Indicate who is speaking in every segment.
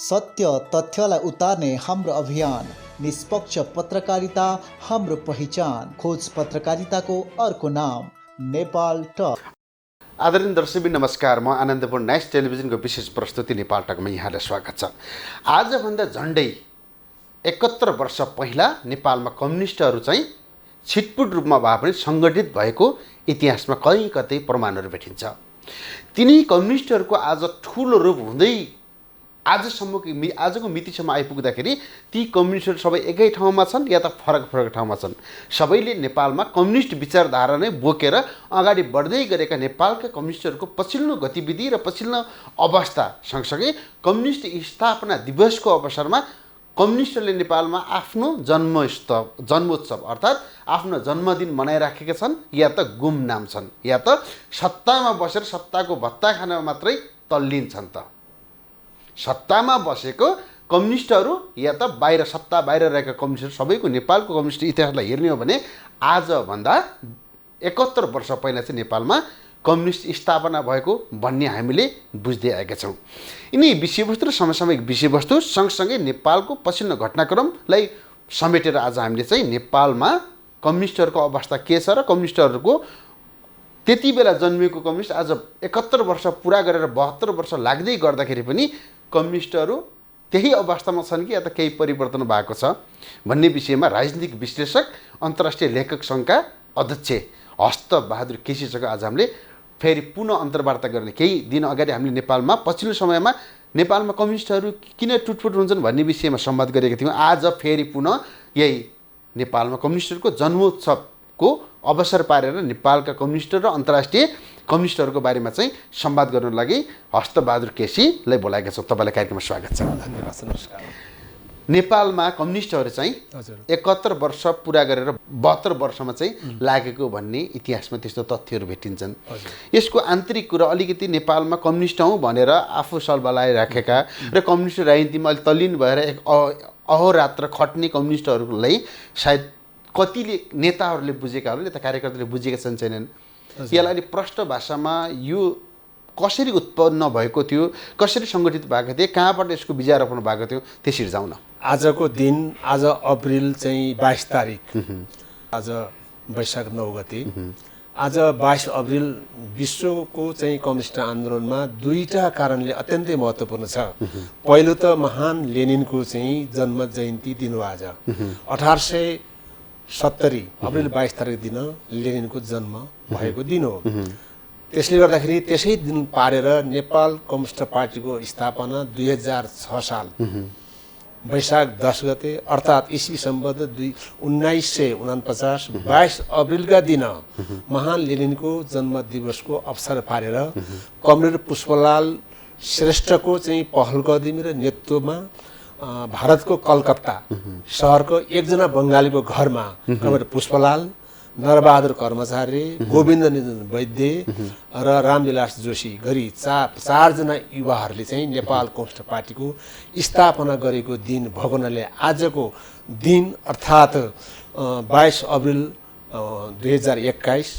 Speaker 1: सत्य तथ्यलाई उतार्ने हाम्रो अभियान, निष्पक्ष पत्रकारिता हाम्रो पहिचान, खोज पत्रकारिताको अर्को नाम नेपाल टक।
Speaker 2: आदरणीय दर्शकबिन नमस्कार, म आनन्दपुर न्यास टेलिभिजनको विशेष प्रस्तुति नेपाल टकमा यहाँलाई स्वागत छ। आजभन्दा झन्डै 71 वर्ष पहिला नेपालमा कम्युनिस्टहरू चाहिँ छिटपुट रूपमा भए पनि सङ्गठित भएको इतिहासमा कहीँ कतै प्रमाणहरू भेटिन्छ। तिनी कम्युनिस्टहरूको आज ठुलो रूप हुँदै आजको मितिसम्म आइपुग्दाखेरि ती कम्युनिस्टहरू सबै एकै ठाउँमा छन् या त फरक फरक ठाउँमा छन्। सबैले नेपालमा कम्युनिस्ट विचारधारा नै बोकेर अगाडि बढ्दै गरेका नेपालका कम्युनिस्टहरूको पछिल्लो गतिविधि र पछिल्लो अवस्था सँगसँगै कम्युनिस्ट स्थापना दिवसको अवसरमा कम्युनिस्टहरूले नेपालमा आफ्नो जन्मोत्सव अर्थात् आफ्नो जन्मदिन मनाइराखेका छन् या त गुमनाम छन् या त सत्तामा बसेर सत्ताको भत्ता खानमा मात्रै तल्लीन छन्। त सत्तामा बसेको कम्युनिस्टहरू या त सत्ता बाहिर रहेका कम्युनिस्टहरू सबैको नेपालको कम्युनिस्ट इतिहासलाई हेर्ने हो भने आजभन्दा 71 वर्ष पहिला चाहिँ नेपालमा कम्युनिस्ट स्थापना भएको भन्ने हामीले बुझ्दै आएका छौँ। यिनी विषयवस्तु र समसामयिक विषयवस्तु सँगसँगै नेपालको पछिल्लो घटनाक्रमलाई समेटेर आज हामीले चाहिँ नेपालमा कम्युनिस्टहरूको अवस्था के छ र कम्युनिस्टहरूको त्यति बेला जन्मिएको कम्युनिस्ट आज 71 वर्ष पुरा गरेर 72 वर्ष लाग्दै गर्दाखेरि पनि कम्युनिस्टहरू त्यही अवस्थामा छन् कि या त केही परिवर्तन भएको छ भन्ने विषयमा राजनीतिक विश्लेषक अन्तर्राष्ट्रिय लेखक सङ्घका अध्यक्ष हस्तबहादुर केसीसँग आज हामीले फेरि पुनः अन्तर्वार्ता गर्ने। केही दिन अगाडि हामीले नेपालमा पछिल्लो समयमा नेपालमा कम्युनिस्टहरू किन टुटफुट हुन्छन् भन्ने विषयमा संवाद गरेका थियौँ। आज फेरि पुनः यही नेपालमा कम्युनिस्टहरूको जन्मोत्सवको अवसर पारेर नेपालका कम्युनिस्ट र अन्तर्राष्ट्रिय कम्युनिस्टहरूको बारेमा चाहिँ संवाद गर्नको लागि हस्तबहादुर केसीलाई बोलाएका छौँ। तपाईँलाई कार्यक्रममा स्वागत छ।
Speaker 3: धन्यवाद। नमस्कार।
Speaker 2: नेपालमा कम्युनिस्टहरू चाहिँ 71 वर्ष पुरा गरेर 72 वर्षमा चाहिँ लागेको भन्ने इतिहासमा त्यस्तो तथ्यहरू भेटिन्छन्। यसको आन्तरिक कुरा अलिकति नेपालमा कम्युनिस्ट हौँ भनेर आफू सल्बलाइराखेका र कम्युनिस्ट राजनीतिमा अलिक तल्लीन भएर अहोरात्र खट्ने कम्युनिस्टहरूलाई सायद कतिले नेताहरूले बुझेका होला, नेता कार्यकर्ताले बुझेका छैनन्। यसलाई अलिक प्रष्ट भाषामा यो कसरी उत्पन्न भएको थियो, कसरी सङ्गठित भएको थियो, कहाँबाट यसको बिजारोपण भएको थियो, त्यसरी जाउँ न।
Speaker 3: आजको दिन, आज अप्रिल चाहिँ 22 तारिक, आज वैशाख 9 गते, आज 22 अप्रिल विश्वको चाहिँ कम्युनिस्ट आन्दोलनमा दुईटा कारणले अत्यन्तै महत्त्वपूर्ण छ। पहिलो त महान लेनिनको चाहिँ जन्म जयन्ती दिन हो आज। 1870 अप्रिल 22 तारिक दिन लेनिनको जन्म भएको दिन हो। त्यसले गर्दाखेरि त्यसै दिन पारेर नेपाल कम्युनिस्ट पार्टीको स्थापना 2006 साल वैशाख 10 गते अर्थात् इस्वी सम्बद्ध 1949 22 अप्रिलका दिन महान लेनिनको जन्म दिवसको अवसर पारेर कमरेड पुष्पलाल श्रेष्ठको चाहिँ पहलकदमी र नेतृत्वमा भारतको कलकत्ता सहरको एकजना बङ्गालीको घरमा कमरेड पुष्पलाल, नरबहादुर कर्मचारी, गोविन्द निरञ्जन वैद्य र रामविलास जोशी गरी चारजना युवाहरूले चाहिँ नेपाल कम्युनिस्ट पार्टीको स्थापना गरेको दिन भएको हुनाले आजको दिन अर्थात् 22 अप्रिल 2021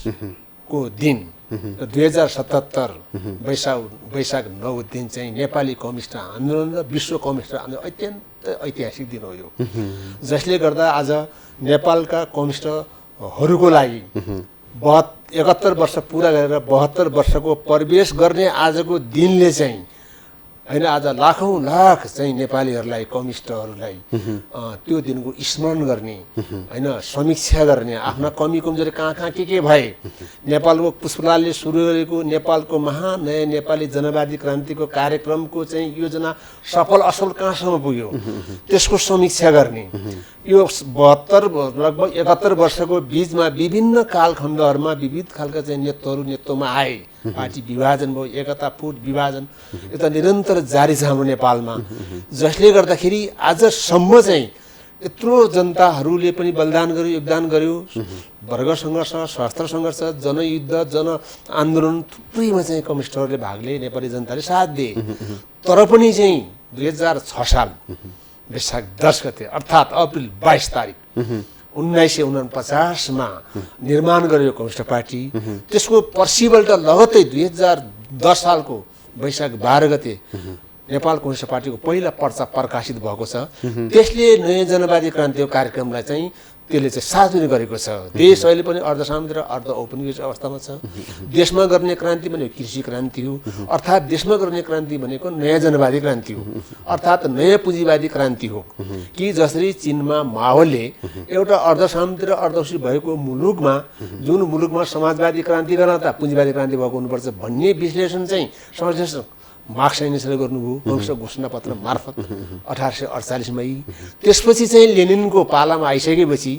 Speaker 3: को दिन र 2077 वैशाख 9 दिन चाहिँ नेपाली कम्युनिस्ट आन्दोलन र विश्व कम्युनिस्ट आन्दोलन अत्यन्त ऐतिहासिक दिन हो यो, जसले गर्दा आज नेपालका कम्युनिस्टहरूको लागि 71 वर्ष पुरा गरेर 72 वर्षको प्रवेश गर्ने आजको दिनले चाहिँ हैन आज लाखौँ लाख चाहिँ नेपालीहरूलाई कम्युनिस्टहरूलाई त्यो दिनको स्मरण गर्ने, हैन समीक्षा गर्ने, आफ्ना कमी कमजोरी कहाँ के भए, नेपालको पुष्पलालले सुरु गरेको नेपालको महान नयाँ नेपाली जनवादी क्रान्तिको कार्यक्रमको चाहिँ योजना सफल असफल कहाँसम्म पुग्यो त्यसको समीक्षा गर्ने। यो 72 लगभग 71 वर्षको बिचमा विभिन्न कालखण्डहरूमा विविध खालका चाहिँ नेतृत्वहरू नेतृत्वमा आए। पार्टी विभाजन भयो, एकता फुट विभाजन, यो त निरन्तर जारी छ हाम्रो नेपालमा, जसले गर्दाखेरि आजसम्म चाहिँ यत्रो जनताहरूले पनि बलिदान गर्यो, योगदान गर्यो, वर्ग सङ्घर्ष, स्वास्थ्य सङ्घर्ष, जनयुद्ध, जनआन्दोलन थुप्रैमा चाहिँ कम्युनिस्टहरूले भाग लिए, नेपाली जनताले साथ दिए। तर पनि चाहिँ 2006 साल वैशाख 10 गते अर्थात् अप्रिल 22 तारिक 1949 मा निर्माण गरियो कम्युनिस्ट पार्टी। त्यसको पर्सिबाट लगत्तै 2010 सालको वैशाख 12 गते नेपाल कम्युनिस्ट पार्टीको पहिला पर्चा प्रकाशित भएको छ। त्यसले नयाँ जनवादी क्रान्तिको कार्यक्रमलाई चाहिँ त्यसले चाहिँ सार्वजनिक गरेको छ। देश अहिले पनि अर्धसामरिक र अर्ध औपनिवेश अवस्थामा छ। देशमा गर्ने क्रान्ति भनेको कृषि क्रान्ति हो, अर्थात् देशमा गर्ने क्रान्ति भनेको नयाँ जनवादी क्रान्ति हो, अर्थात् नयाँ पुँजीवादी क्रान्ति हो। कि जसरी चीनमा माओले एउटा अर्धसामरिक र अर्धऔपनिवेश भएको मुलुकमा जुन मुलुकमा समाजवादी क्रान्ति गर्न त पुँजीवादी क्रान्ति भएको हुनुपर्छ भन्ने विश्लेषण चाहिँ समाजशास्त्र मार्क्स एङ्गल्सले गर्नुभयो कम्युनिस्ट घोषणापत्र मार्फत 1848 मै। त्यसपछि चाहिँ लेनिनको पालामा आइसकेपछि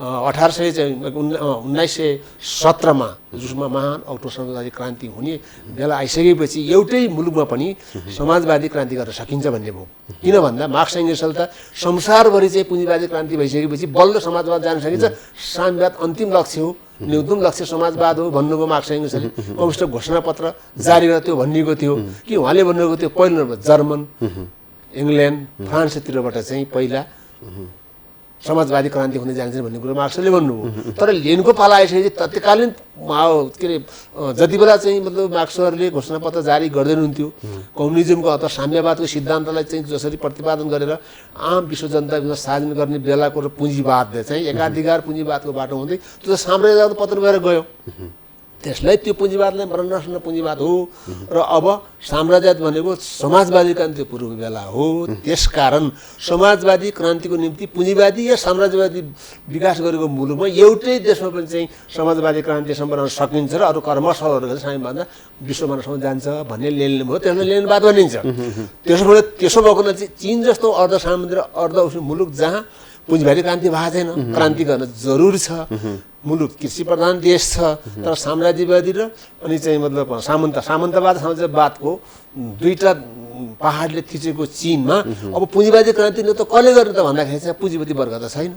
Speaker 3: 1917 मा जसमा महान अक्टोबर समाजवादी क्रान्ति हुने बेला आइसकेपछि एउटै मुलुकमा पनि समाजवादी क्रान्ति गर्न सकिन्छ भन्ने भयो। किन भन्दा मार्क्स एङ्गल्सले त संसारभरि चाहिँ पुँजीवादी क्रान्ति भइसकेपछि बल्ल समाजवाद जान सकिन्छ, साम्यवाद अन्तिम लक्ष्य हो, न्यूनतम लक्ष्य समाजवाद हो भन्नुभयो मार्क्स एङ्गल्सले। कम्युनिस्ट घोषणापत्र जारी गरेर त्यो भनिएको थियो कि उहाँले भन्नुभएको थियो पहिलो नम्बर जर्मन, इङ्ल्यान्ड, फ्रान्सतिरबाट चाहिँ पहिला समाजवादी क्रान्ति हुन जान्छ भन्ने कुरो मार्क्सले भन्नुभयो। तर लेनको पाला आइसकेपछि तत्कालीन के अरे जति बेला चाहिँ मतलब मार्क्सहरूले घोषणापत्र जारी गर्दै हुनुहुन्थ्यो कम्युनिजमको अथवा साम्यवादको सिद्धान्तलाई चाहिँ जसरी प्रतिपादन गरेर आम विश्व जनता सार्वजनिक गर्ने बेलाको पुँजीवादले चाहिँ एकाधिकार पुँजीवादको बाटो हुँदै त्यो साम्राज्यवाद पतन भएर गयो। त्यसलाई त्यो पुँजीवादलाई मरण नसक्ने पुँजीवाद हो र अब साम्राज्यवाद भनेको समाजवादी क्रान्तिको पूर्व बेला हो। त्यसकारण समाजवादी क्रान्तिको निम्ति पुँजीवादी या साम्राज्यवादी विकास गरेको मुलुकमा एउटै देशमा पनि चाहिँ समाजवादी क्रान्ति सम्पन्न सकिन्छ र अरू कर्मशहरू साम्यवादमा विश्वमानसम्म जान्छ भन्ने लेनले भयो। त्यसलाई लेनवाद भनिन्छ। त्यसो भएको चाहिँ चीन जस्तो अर्धसामरिक र अर्धऔपनिवेश मुलुक जहाँ पुँजीवादी क्रान्ति भएको छैन, क्रान्ति गर्न जरुरी छ, मुलुक कृषि प्रधान देश छ, तर साम्राज्यवादी र अनि चाहिँ मतलब सामन्तवाद साम्राज्यवादको दुईटा पहाडले थिचेको चीनमा अब पुँजीवादी क्रान्ति त कसले गर्ने त भन्दाखेरि चाहिँ पुँजीपति वर्ग त छैन।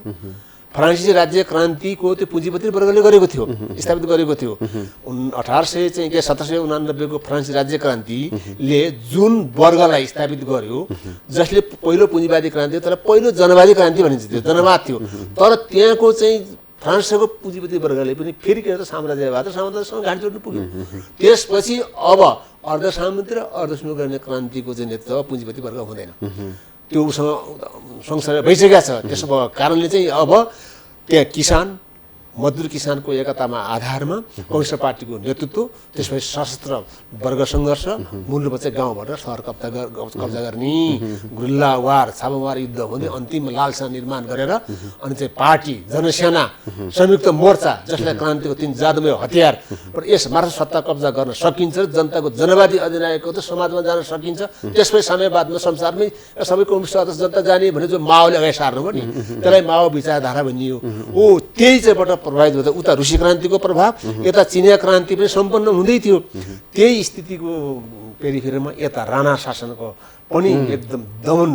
Speaker 3: फ्रान्सिसी राज्य क्रान्तिको त्यो पुँजीपति वर्गले गरेको थियो, स्थापित गरेको थियो। 1799 को फ्रान्सिसी राज्य क्रान्तिले जुन वर्गलाई स्थापित गर्यो जसले पहिलो पुँजीवादी क्रान्ति तर पहिलो जनवादी क्रान्ति भनिन्छ, त्यो जनवाद थियो। तर त्यहाँको चाहिँ फ्रान्सको पुँजीपति वर्गले पनि फेरि के भन्छ साम्राज्यवाद र सामन्तवादसँग घाँटी जोड्नु पुग्यो। त्यसपछि अब अर्धसामरिक र अर्धौपनिवेश गर्ने क्रान्तिको चाहिँ नेतृत्व पुँजीपति वर्ग हुँदैन, त्यो उसँग सँगसँगै भइसकेको छ। त्यसो भएको कारणले चाहिँ अब त्यहाँ किसान मजदुर किसानको एकतामा आधारमा कम्युनिस्ट पार्टीको नेतृत्व, त्यसपछि सशस्त्र वर्ग सङ्घर्ष, मूल रूपमा चाहिँ गाउँबाट सहर कब्जा गर्ने, गुल्लावार छापामार युद्ध हुँदै अन्तिम लालसा निर्माण गरेर अनि चाहिँ पार्टी जनसेना संयुक्त मोर्चा जसलाई क्रान्तिको 3 जादुमय हतियार र यस मार्फत सत्ता कब्जा गर्न सकिन्छ, जनताको जनवादी अधिनायकको त समाजमा जान सकिन्छ। त्यसपछि साम्यवादमा संसारमै सबै कम्युनिस्ट जनता जाने भने जो माओले अगाडि सार्नुभयो नि त्यसलाई माओ विचारधारा भनियो। त्यही चाहिँबाट प्रभावित हुँदा उता रुसी क्रान्तिको प्रभाव, यता चिनिया क्रान्ति पनि सम्पन्न हुँदै थियो। त्यही स्थितिको पेरिफेरीमा यता राणा शासनको पनि एकदम दमन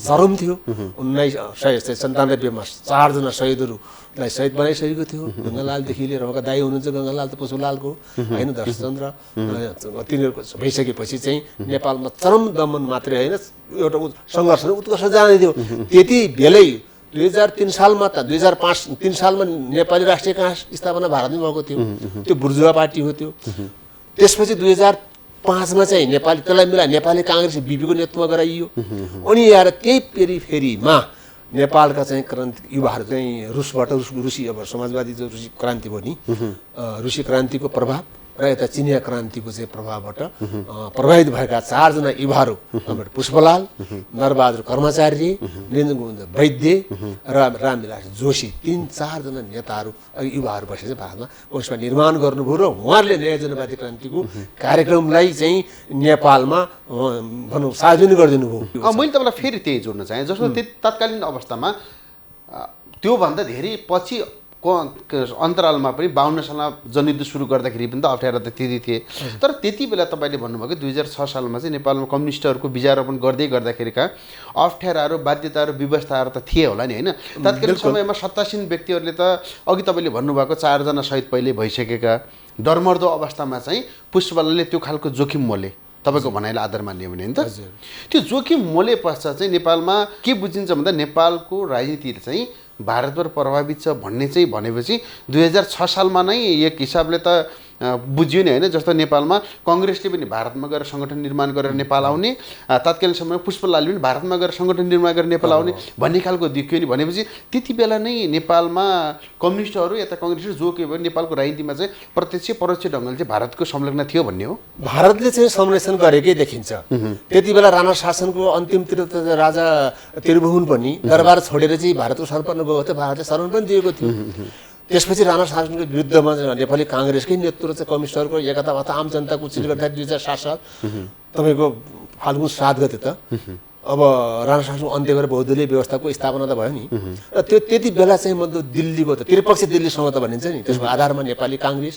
Speaker 3: चरम थियो। 1997 मा 4 जना शहीदहरूलाई शहीद बनाइसकेको थियो। गङ्गालालदेखि लिएर उहाँका दाइ हुनुहुन्छ गङ्गालाल त पुष्पलालको होइन, दर्शनचन्द्र, तिनीहरूको भइसकेपछि चाहिँ नेपालमा चरम दमन मात्रै होइन एउटा सङ्घर्ष उत्कर्ष जाँदै थियो। त्यति बेलै 2003 सालमा त 2005-3 सालमा नेपाली राष्ट्रिय काङ्ग्रेस स्थापना भारतमै भएको थियो, त्यो बुर्जुवा पार्टी हो त्यो। त्यसपछि 2005 मा चाहिँ नेपाली त्यसलाई मिला नेपाली काङ्ग्रेस बिपीको नेतृत्वमा गराइयो। अनि यहाँ त्यही पेरिफेरीमा नेपालका चाहिँ क्रान्ति युवाहरू चाहिँ रुसबाट रुसी अब समाजवादी जो रुसी क्रान्ति भयो नि, रुसी क्रान्तिको प्रभाव र यता चिनिया क्रान्तिको चाहिँ प्रभावबाट प्रभावित भएका 4 जना युवाहरू पुष्पलाल, नरबहादुर कर्मचारी, निरञ्जन वैद्य र रामविलास जोशी, 3-4 जना नेताहरू युवाहरू बसेर चाहिँ भारतमा कम्युनिस्ट निर्माण गर्नुभयो र उहाँहरूले नयाँ जनवादी क्रान्तिको कार्यक्रमलाई चाहिँ नेपालमा भनौँ सार्वजनिक गरिदिनु भयो।
Speaker 2: मैले तपाईँलाई फेरि त्यही जोड्न चाहेँ, जस्तो तत्कालीन अवस्थामा त्योभन्दा धेरै पछि अन्तरालमा पनि 52 सालमा जनयुद्ध सुरु गर्दाखेरि पनि त अप्ठ्यारा त त्यति थिए। तर त्यति बेला तपाईँले भन्नुभयो 2006 सालमा चाहिँ नेपालमा कम्युनिस्टहरूको विचारोपण गर्दै गर्दाखेरिका अप्ठ्याराहरू, बाध्यताहरू, व्यवस्थाहरू त थिए होला नि होइन। तत्कालीन समयमा सत्तासीन व्यक्तिहरूले त अघि तपाईँले भन्नुभएको 4 जना शहीद पहिले भइसकेका डरमर्दो अवस्थामा चाहिँ पुष्पलालले त्यो खालको जोखिम मोले, तपाईँको भनाइलाई आधार मान्यो भने नि त त्यो जोखिम मोले पश्चात चाहिँ नेपालमा के बुझिन्छ भन्दा नेपालको राजनीति चाहिँ भारतबाट प्रभावित छ भन्ने चाहिँ भनेपछि 2006 सालमा नै एक हिसाबले त बुझ्यो नि होइन। जस्तो नेपालमा कङ्ग्रेसले पनि भारतमा गएर सङ्गठन निर्माण गरेर नेपाल आउने, तत्कालीन समयमा पुष्पलालले पनि भारतमा गएर सङ्गठन निर्माण गरेर नेपाल आउने भन्ने खालको देखियो नि। भनेपछि त्यति बेला नै नेपालमा कम्युनिस्टहरू यता कङ्ग्रेसहरू जो के भयो नेपालको राजनीतिमा चाहिँ प्रत्यक्ष परोक्ष ढङ्गले चाहिँ भारतको संलग्न थियो भन्ने हो।
Speaker 3: भारतले चाहिँ संरक्षण गरेकै देखिन्छ। त्यति बेला राणा शासनको अन्तिमतिर त राजा त्रिभुवन पनि दरबार छोडेर चाहिँ भारतको शरण गएको थियो, भारतले शरण पनि दिएको थियो। त्यसपछि राणा शासनको विरुद्धमा नेपाली काङ्ग्रेसकै नेतृत्व चाहिँ कम्युनिस्टहरूको एकताबाट आम जनता कुचिल गर्दा 2007 साल तपाईँको फाल्गुन 7 गते त अब राणा शासनको अन्त्य गरेर बहुदलीय व्यवस्थाको स्थापना त भयो नि। र त्यो त्यति बेला चाहिँ मतलब दिल्लीको त त्रिपक्षीय दिल्लीसँग त भनिन्छ नि, त्यसको आधारमा नेपाली काङ्ग्रेस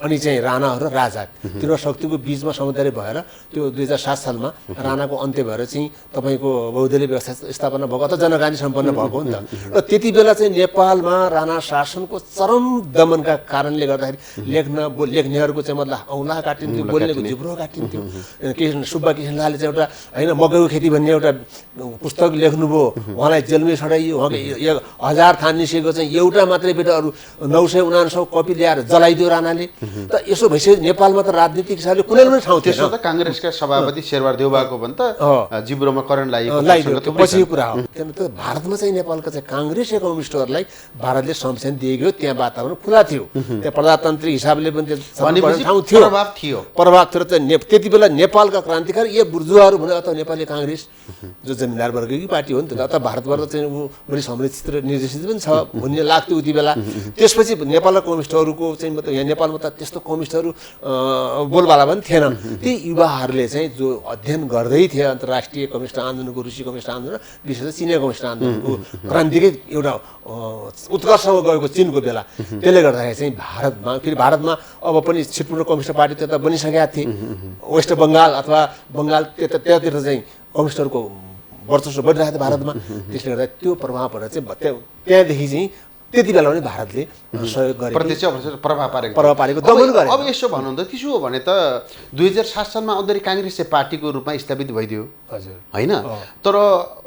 Speaker 3: अनि चाहिँ राणाहरू र राजा तिनीहरू शक्तिको बिचमा समझदारी भएर त्यो 2007 सालमा राणाको अन्त्य भएर चाहिँ तपाईँको बहुदलीय व्यवस्था स्थापना भएको अथवा जनगान्धी सम्पन्न भएको हो नि त। र त्यति बेला चाहिँ नेपालमा राणा शासनको चरम दमनका कारणले गर्दाखेरि लेख्नेहरूको चाहिँ मतलब औँला काटिन्थ्यो, बोल्नेको जिब्रो काटिन्थ्यो। सुब्बा किशनलालले चाहिँ एउटा होइन मकैको खेती भन्ने एउटा पुस्तक लेख्नुभयो, उहाँलाई जेलमै सडाइयो। उहाँको 1000 थान निस्केको चाहिँ एउटा मात्रै बेटा अरू 999 कपी ल्याएर जलाइदियो राणाले। त यसो भइसक्यो नेपालमा त राजनीतिक हिसाबले कुनै पनि ठाउँ थिएन।
Speaker 2: त्यसो त काङ्ग्रेसका सभापति शेरबहादुर देउवाको पनि त जिब्रोमा करेन्ट
Speaker 3: लगाइदियो पछिको कुरा हो। किन त भारतमा चाहिँ नेपालका चाहिँ काङ्ग्रेस र कम्युनिस्टहरूलाई भारतले संरक्षण दिएको, त्यहाँ वातावरण खुला थियो, त्यहाँ प्रजातान्त्रिक हिसाबले पनि ठाउँ थियो, प्रभाव थियो। त्यति बेला नेपालका क्रान्तिकारी यो बुर्जुवाहरू भने अथवा नेपाली काङ्ग्रेस जो जमिनदार वर्गकै पार्टी हो नि त, अथवा भारतबाट चाहिँ ऊ बढी संरक्षित र निर्देशित पनि छ भन्ने लाग्थ्यो उति बेला। त्यसपछि नेपालका कम्युनिस्टहरूको चाहिँ मतलब यहाँ नेपालमा त त्यस्तो कम्युनिस्टहरू बोलबाला पनि थिएन। ती युवाहरूले चाहिँ जो अध्ययन गर्दै थिए अन्तर्राष्ट्रिय कम्युनिस्ट आन्दोलनको, रुसी कम्युनिस्ट आन्दोलन, विशेष गरी चिनिया कम्युनिस्ट आन्दोलनको क्रान्तिकै एउटा उत्कर्षमा गएको चिनको बेला, त्यसले गर्दाखेरि चाहिँ भारतमा अब पनि छिटपुट कम्युनिस्ट पार्टी त्यता बनिसकेका थिए। वेस्ट बङ्गाल अथवा बङ्गाल त्यतातिर चाहिँ कम्युनिस्टहरूको वर्चस्व बढिरहेको थियो भारतमा। त्यसले गर्दा त्यो प्रभावबाट चाहिँ त्यहाँदेखि चाहिँ त्यति बेला पनि भारतले सहयोग गरे,
Speaker 2: प्रत्यक्ष प्रभाव
Speaker 3: पारेको दमन गरे।
Speaker 2: अब यसो भन्नु त त्यसो हो भने त 2007 सालमा आउँदाखेरि काङ्ग्रेस चाहिँ पार्टीको रूपमा स्थापित भइदियो
Speaker 3: हजुर
Speaker 2: होइन। तर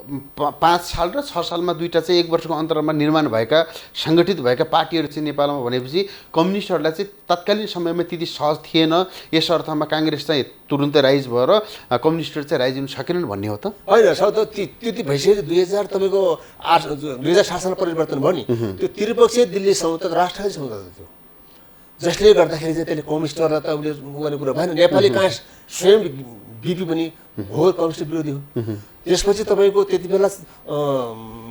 Speaker 2: 5 साल र 6 सालमा दुईवटा चाहिँ 1 वर्षको अन्तरालमा निर्माण भएका सङ्गठित भएका पार्टीहरू चाहिँ नेपालमा भनेपछि कम्युनिस्टहरूलाई चाहिँ तत्कालीन समयमा त्यति सहज थिएन। यस अर्थमा काङ्ग्रेस चाहिँ तुरुन्तै राइज भएर कम्युनिस्टहरू चाहिँ राइज हुन सकेनन् भन्ने हो त
Speaker 3: होइन। त्यति भइसक्यो 2000 तपाईँको 2007 साल परिवर्तन भयो नि, त्यो त्रिपक्षीय दिल्ली समुदाय राष्ट्रवादी समुदाय थियो, जसले गर्दाखेरि चाहिँ त्यसले कम्युनिस्टहरूलाई त उसले गर्ने कुरा भएन। नेपाली काङ्ग्रेस स्वयं बिपी पनि घोर कम्युनिस्ट विरोधी हो। त्यसपछि तपाईँको त्यति बेला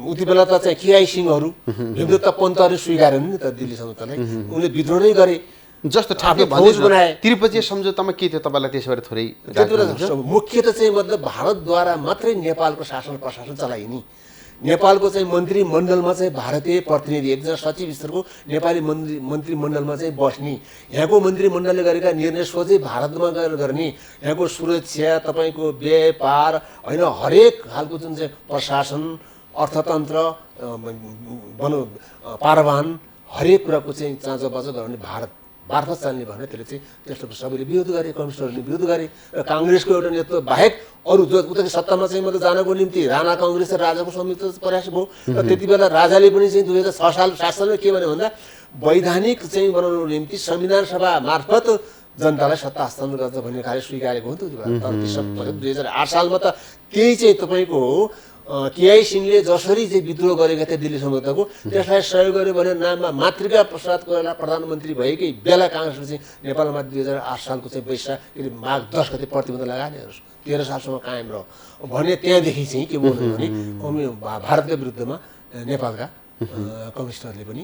Speaker 3: उति बेला त चाहिँ केआई सिंहहरू हिन्दुत्व पन्तहरू स्वीकार्यो नि त दिल्ली समुदायलाई, उनले विद्रोह नै गरे।
Speaker 2: जस्तो ठाकै
Speaker 3: फौज बनाए।
Speaker 2: त्रिपक्षीय सम्झौतामा के थियो तपाईँलाई त्यसबारे थोरै?
Speaker 3: मुख्य त चाहिँ मतलब भारतद्वारा मात्रै नेपालको शासन प्रशासन चलाइने। नेपालको चाहिँ मन्त्रीमण्डलमा चाहिँ भारतीय प्रतिनिधि एकजना सचिव स्तरको नेपाली मन्त्रीमण्डलमा चाहिँ बस्ने, यहाँको मन्त्रीमण्डलले गरेका निर्णय सोझै भारतमा गएर गर्ने, यहाँको सुरक्षा तपाईँको व्यापार होइन हरेक खालको जुन चाहिँ प्रशासन अर्थतन्त्र पारवाहन हरेक कुराको चाहिँ चाँचो बाँचो गर्ने भारत चाल्ने भनेर त्यसले चाहिँ त्यसको सबैले विरोध गरे, कम्युनिस्टहरूले विरोध गरे। र काङ्ग्रेसको एउटा नेतृत्व बाहेक अरू जो उता सत्तामा चाहिँ मतलब जानको निम्ति राणा काङ्ग्रेस र राजाको संयुक्त प्रयास भयो। र त्यति बेला राजाले पनि चाहिँ 2006 साल 7 सालमा के भन्यो भन्दा वैधानिक चाहिँ बनाउनको निम्ति संविधान सभा मार्फत जनतालाई सत्ता हस्तान्तरण गर्छ भन्ने कार्य स्वीकारेको हो। तर 2008 सालमा त त्यही चाहिँ तपाईँको केआई सिंहले जसरी चाहिँ विद्रोह गरेका थिए दिल्ली सम्झौताको, त्यसलाई सहयोग गर्यो भने नाममा मातृका प्रसाद कोइराला प्रधानमन्त्री भएकै बेला काङ्ग्रेसले चाहिँ नेपालमा 2008 सालको चाहिँ वैशाख माघ 10 गते प्रतिबन्ध लगाए, 13 सालसम्म कायम रह्यो भने त्यहाँदेखि चाहिँ के भन्यो भने भारतका विरुद्धमा नेपालका कम्युनिस्टहरूले पनि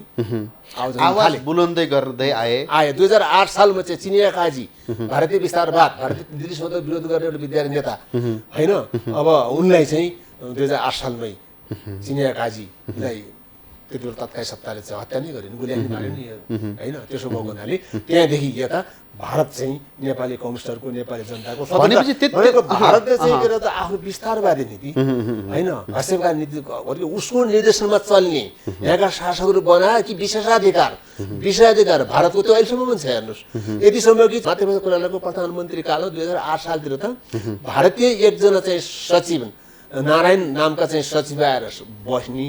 Speaker 2: आवाज बुलन्दै गर्दै आए।
Speaker 3: 2008 सालमा चाहिँ चिनिया काजी भारतीय विस्तारवाद भारतीय दिल्ली सम्झौता विरोध गर्ने एउटा विद्यार्थी नेता होइन, अब उनलाई चाहिँ 2008 सालमै चिनिया काजीलाई त्यति बेला तत्कालीन सत्ताले चाहिँ हत्या नै गरिन्, गुल्यानी मार्यो नि होइन। त्यसो भएको हुनाले त्यहाँदेखि यता भारत चाहिँ नेपाली कम्युनिस्टहरूको नेपाली जनताको भारतले चाहिँ के त आफ्नो विस्तारवादी नीति होइन हस्तक्षेपका नीति उसको निर्देशनमा चल्ने यहाँका शासकहरू बनाए कि विशेषाधिकार भारतको त्यो अहिलेसम्म पनि छ। हेर्नुहोस् यतिसम्म कि मातृभाषा कोइरालाको प्रधानमन्त्री कालमा 2008 सालतिर त भारतीय एकजना चाहिँ सचिव नारायण नामका चाहिँ सचिव आएर बस्ने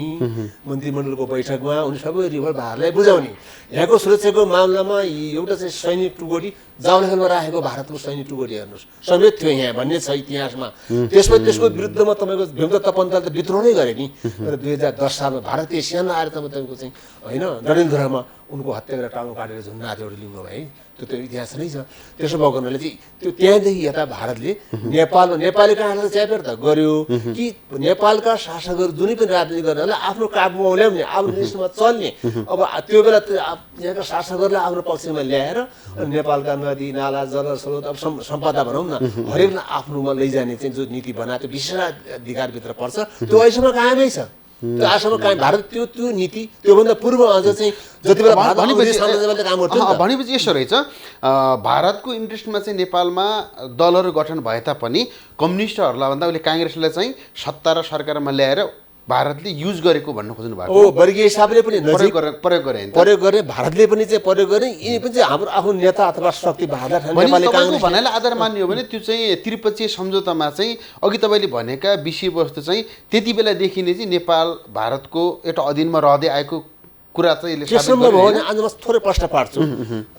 Speaker 3: मन्त्रीमण्डलको बैठकमा उनी सबै रिभर भारतलाई बुझाउने यहाँको सुरक्षाको मामलामा एउटा चाहिँ सैनिक टुकडी जावलखेलमा राखेको भारतको सैनिक टुकडी हेर्नुहोस् समेत थियो यहाँ भन्ने छ इतिहासमा। त्यसपछि त्यसको विरुद्धमा तपाईँको भीमदत्त पन्तले त विद्रोह नै गरे नि। तर 2010 सालमा भारतीय सेना आएर तपाईँको चाहिँ होइन डडेलधुरामा उनको हत्या गरेर टाउको काटेर झुन्डा थियो एउटा लिङ्गमा है। त्यो इतिहास नै छ। त्यसो भएको हुनाले चाहिँ त्यो त्यहाँदेखि यता भारतले नेपालमा नेपाली कारणले च्यापेर त गर्यो कि नेपालका शासकहरू जुनै पनि राजनीति गर्नेलाई आफ्नो काबुमा ल्याउने आफ्नो देशमा चल्ने। अब त्यो बेला यहाँका शासकहरूलाई आफ्नो पक्षमा ल्याएर नेपालका नदी नाला जल स्रोत अब सम्पदा भनौँ न हरेक आफ्नोमा लैजाने चाहिँ जो नीति बनाएको विशेषाधिकारभित्र पर्छ त्यो अहिलेसम्म कायमै छ। त्यो आसम्म कायम भारत त्यो नीति त्योभन्दा पूर्व अझ चाहिँ जति बेला
Speaker 2: भनेपछि यसो रहेछ भारतको इन्ट्रेस्टमा चाहिँ नेपालमा दलहरू गठन भए तापनि कम्युनिस्टहरूलाई भन्दा उसले काङ्ग्रेसलाई चाहिँ सत्ता र सरकारमा ल्याएर भारतले युज गरेको भन्नु खोज्नु भएको
Speaker 3: हो। वर्गीय हिसाबले पनि
Speaker 2: प्रयोग
Speaker 3: गरे भारतले पनि चाहिँ प्रयोग गरे यिनी पनि चाहिँ हाम्रो आफ्नो नेता अथवा शक्ति भारत
Speaker 2: भन्नाले आधार मान्यो भने त्यो चाहिँ त्रिपक्षीय सम्झौतामा चाहिँ अघि तपाईँले भनेका विषयवस्तु चाहिँ त्यति बेलादेखि नै चाहिँ नेपाल भारतको एउटा अधीनमा रहँदै आएको कुरा चाहिँ
Speaker 3: सम्भव हो भने आज म थोरै प्रश्न पार्छु।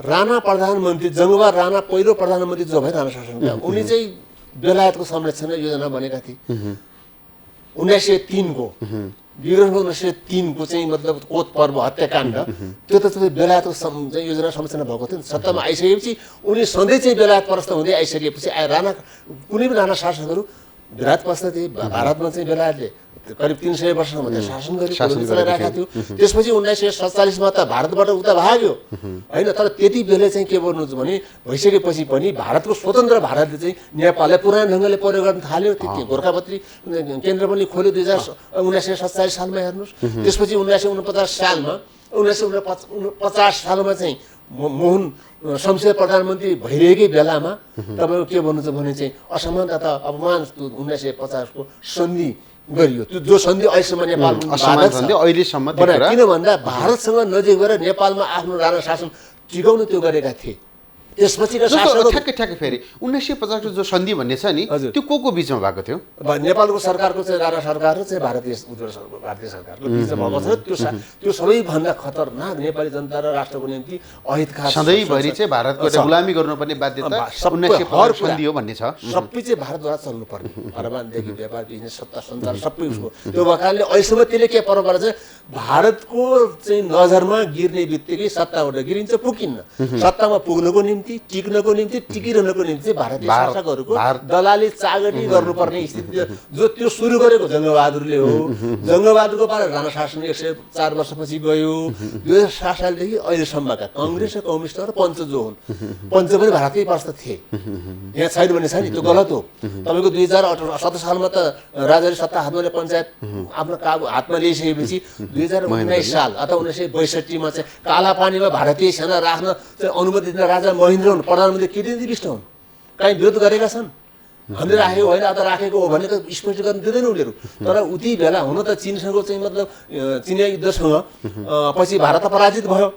Speaker 3: राणा प्रधानमन्त्री जङ्गबहादुर राणा पहिलो प्रधानमन्त्री जो भए राणा शासनका उनी चाहिँ बेलायतको संरक्षण योजना बनेका थिए 1903 को विग्रह 1903 को चाहिँ मतलब कोत पर्व हत्याकाण्ड त्यो त चाहिँ बेलायतको योजना संरचना भएको थियो। सत्तामा आइसकेपछि उनी सधैँ चाहिँ बेलायत परस्त हुँदै आइसकेपछि राणा कुनै पनि राणा शासकहरू बेलायत परस्त थिए। भारतमा चाहिँ बेलायतले करिब 300 वर्षसम्म शासन गरिरहेका थियो। त्यसपछि 1947 मा त भारतबाट उता भाग्यो होइन। तर त्यति बेला चाहिँ के गर्नु भने भइसकेपछि पनि भारतको स्वतन्त्र भारतले चाहिँ नेपाललाई पुरानो ढङ्गले प्रयोग गर्न थाल्यो। त्यो गोर्खापत्री केन्द्र पनि खोल्यो 1947 सालमा हेर्नुहोस्। त्यसपछि 1949 सालमा चाहिँ मोहन शमशेर प्रधानमन्त्री भइरहेकै बेलामा तपाईँको के भन्नु छ भने चाहिँ असमानता त अपमान 1950 को सन्धि गरियो। त्यो जो सन्धि अहिलेसम्म नेपालमा किन भन्दा भारतसँग नजिक भएर नेपालमा आफ्नो राणा शासन टिकाउन त्यो गरेका थिए। त्यसपछि
Speaker 2: ठ्याक्कै फेरि 1950 को जो सन्धि भन्ने छ नि त्यो को बिचमा भएको थियो?
Speaker 3: नेपालको सरकारको चाहिँ राणा सरकार र चाहिँ भारतीय सरकारको बिचमा भएको छ। त्यो सबैभन्दा खतरनाक नेपाली जनता र राष्ट्रको निम्ति अहितका
Speaker 2: सधैँभरि चाहिँ भारतको गुलामी गर्नुपर्ने बाध्यता 1950 सन्धि हो भन्ने छ।
Speaker 3: सबै चाहिँ भारतद्वारा चल्नुपर्ने परमाणुदेखि व्यापार बिजनेस सत्ता सञ्चार सबै उसको त्यो भएकाले अहिलेसम्म त्यसले के परम्परा चाहिँ भारतको चाहिँ नजरमा गिर्ने बित्तिकै सत्ताबाट गिरिन्छ पुगिन्न। सत्तामा पुग्नको निम्ति टिक्नको निम्ति टिकिरहनको निम्ति भारतीय शासकहरूको दलाली चागटी गर्नुपर्ने स्थिति जो त्यो सुरु गरेको जङ्गबहादुरले हो। जङ्गबहादुरको पारा राणा शासन 104 वर्षपछि गयो। 2007 सालदेखि अहिलेसम्मका कङ्ग्रेस र कम्युनिस्ट र पञ्च जो हुन् पञ्च पनि भारतीय परस्त थिए। यहाँ छैन भने छैन त्यो गलत हो। तपाईँको 2017 सालमा त राजाले सत्ता हातमा पञ्चायत आफ्नो काबु हातमा लिइसकेपछि 2019 साल अथवा 1962 मा चाहिँ काला पानीमा भारतीय सेना राख्न चाहिँ अनुमति दिन राजा महेन्द्र प्रधानमन्त्री किन विष्ट हुन् कहीँ विरोध गरेका छन्? हामीले राखेको होइन अथवा राखेको हो भने त स्पष्ट गर्न दिँदैन उनीहरू। तर उति बेला हुन त चीनसँग चाहिँ मतलब चिनिया युद्धसँग पछि भारत पराजित भयो।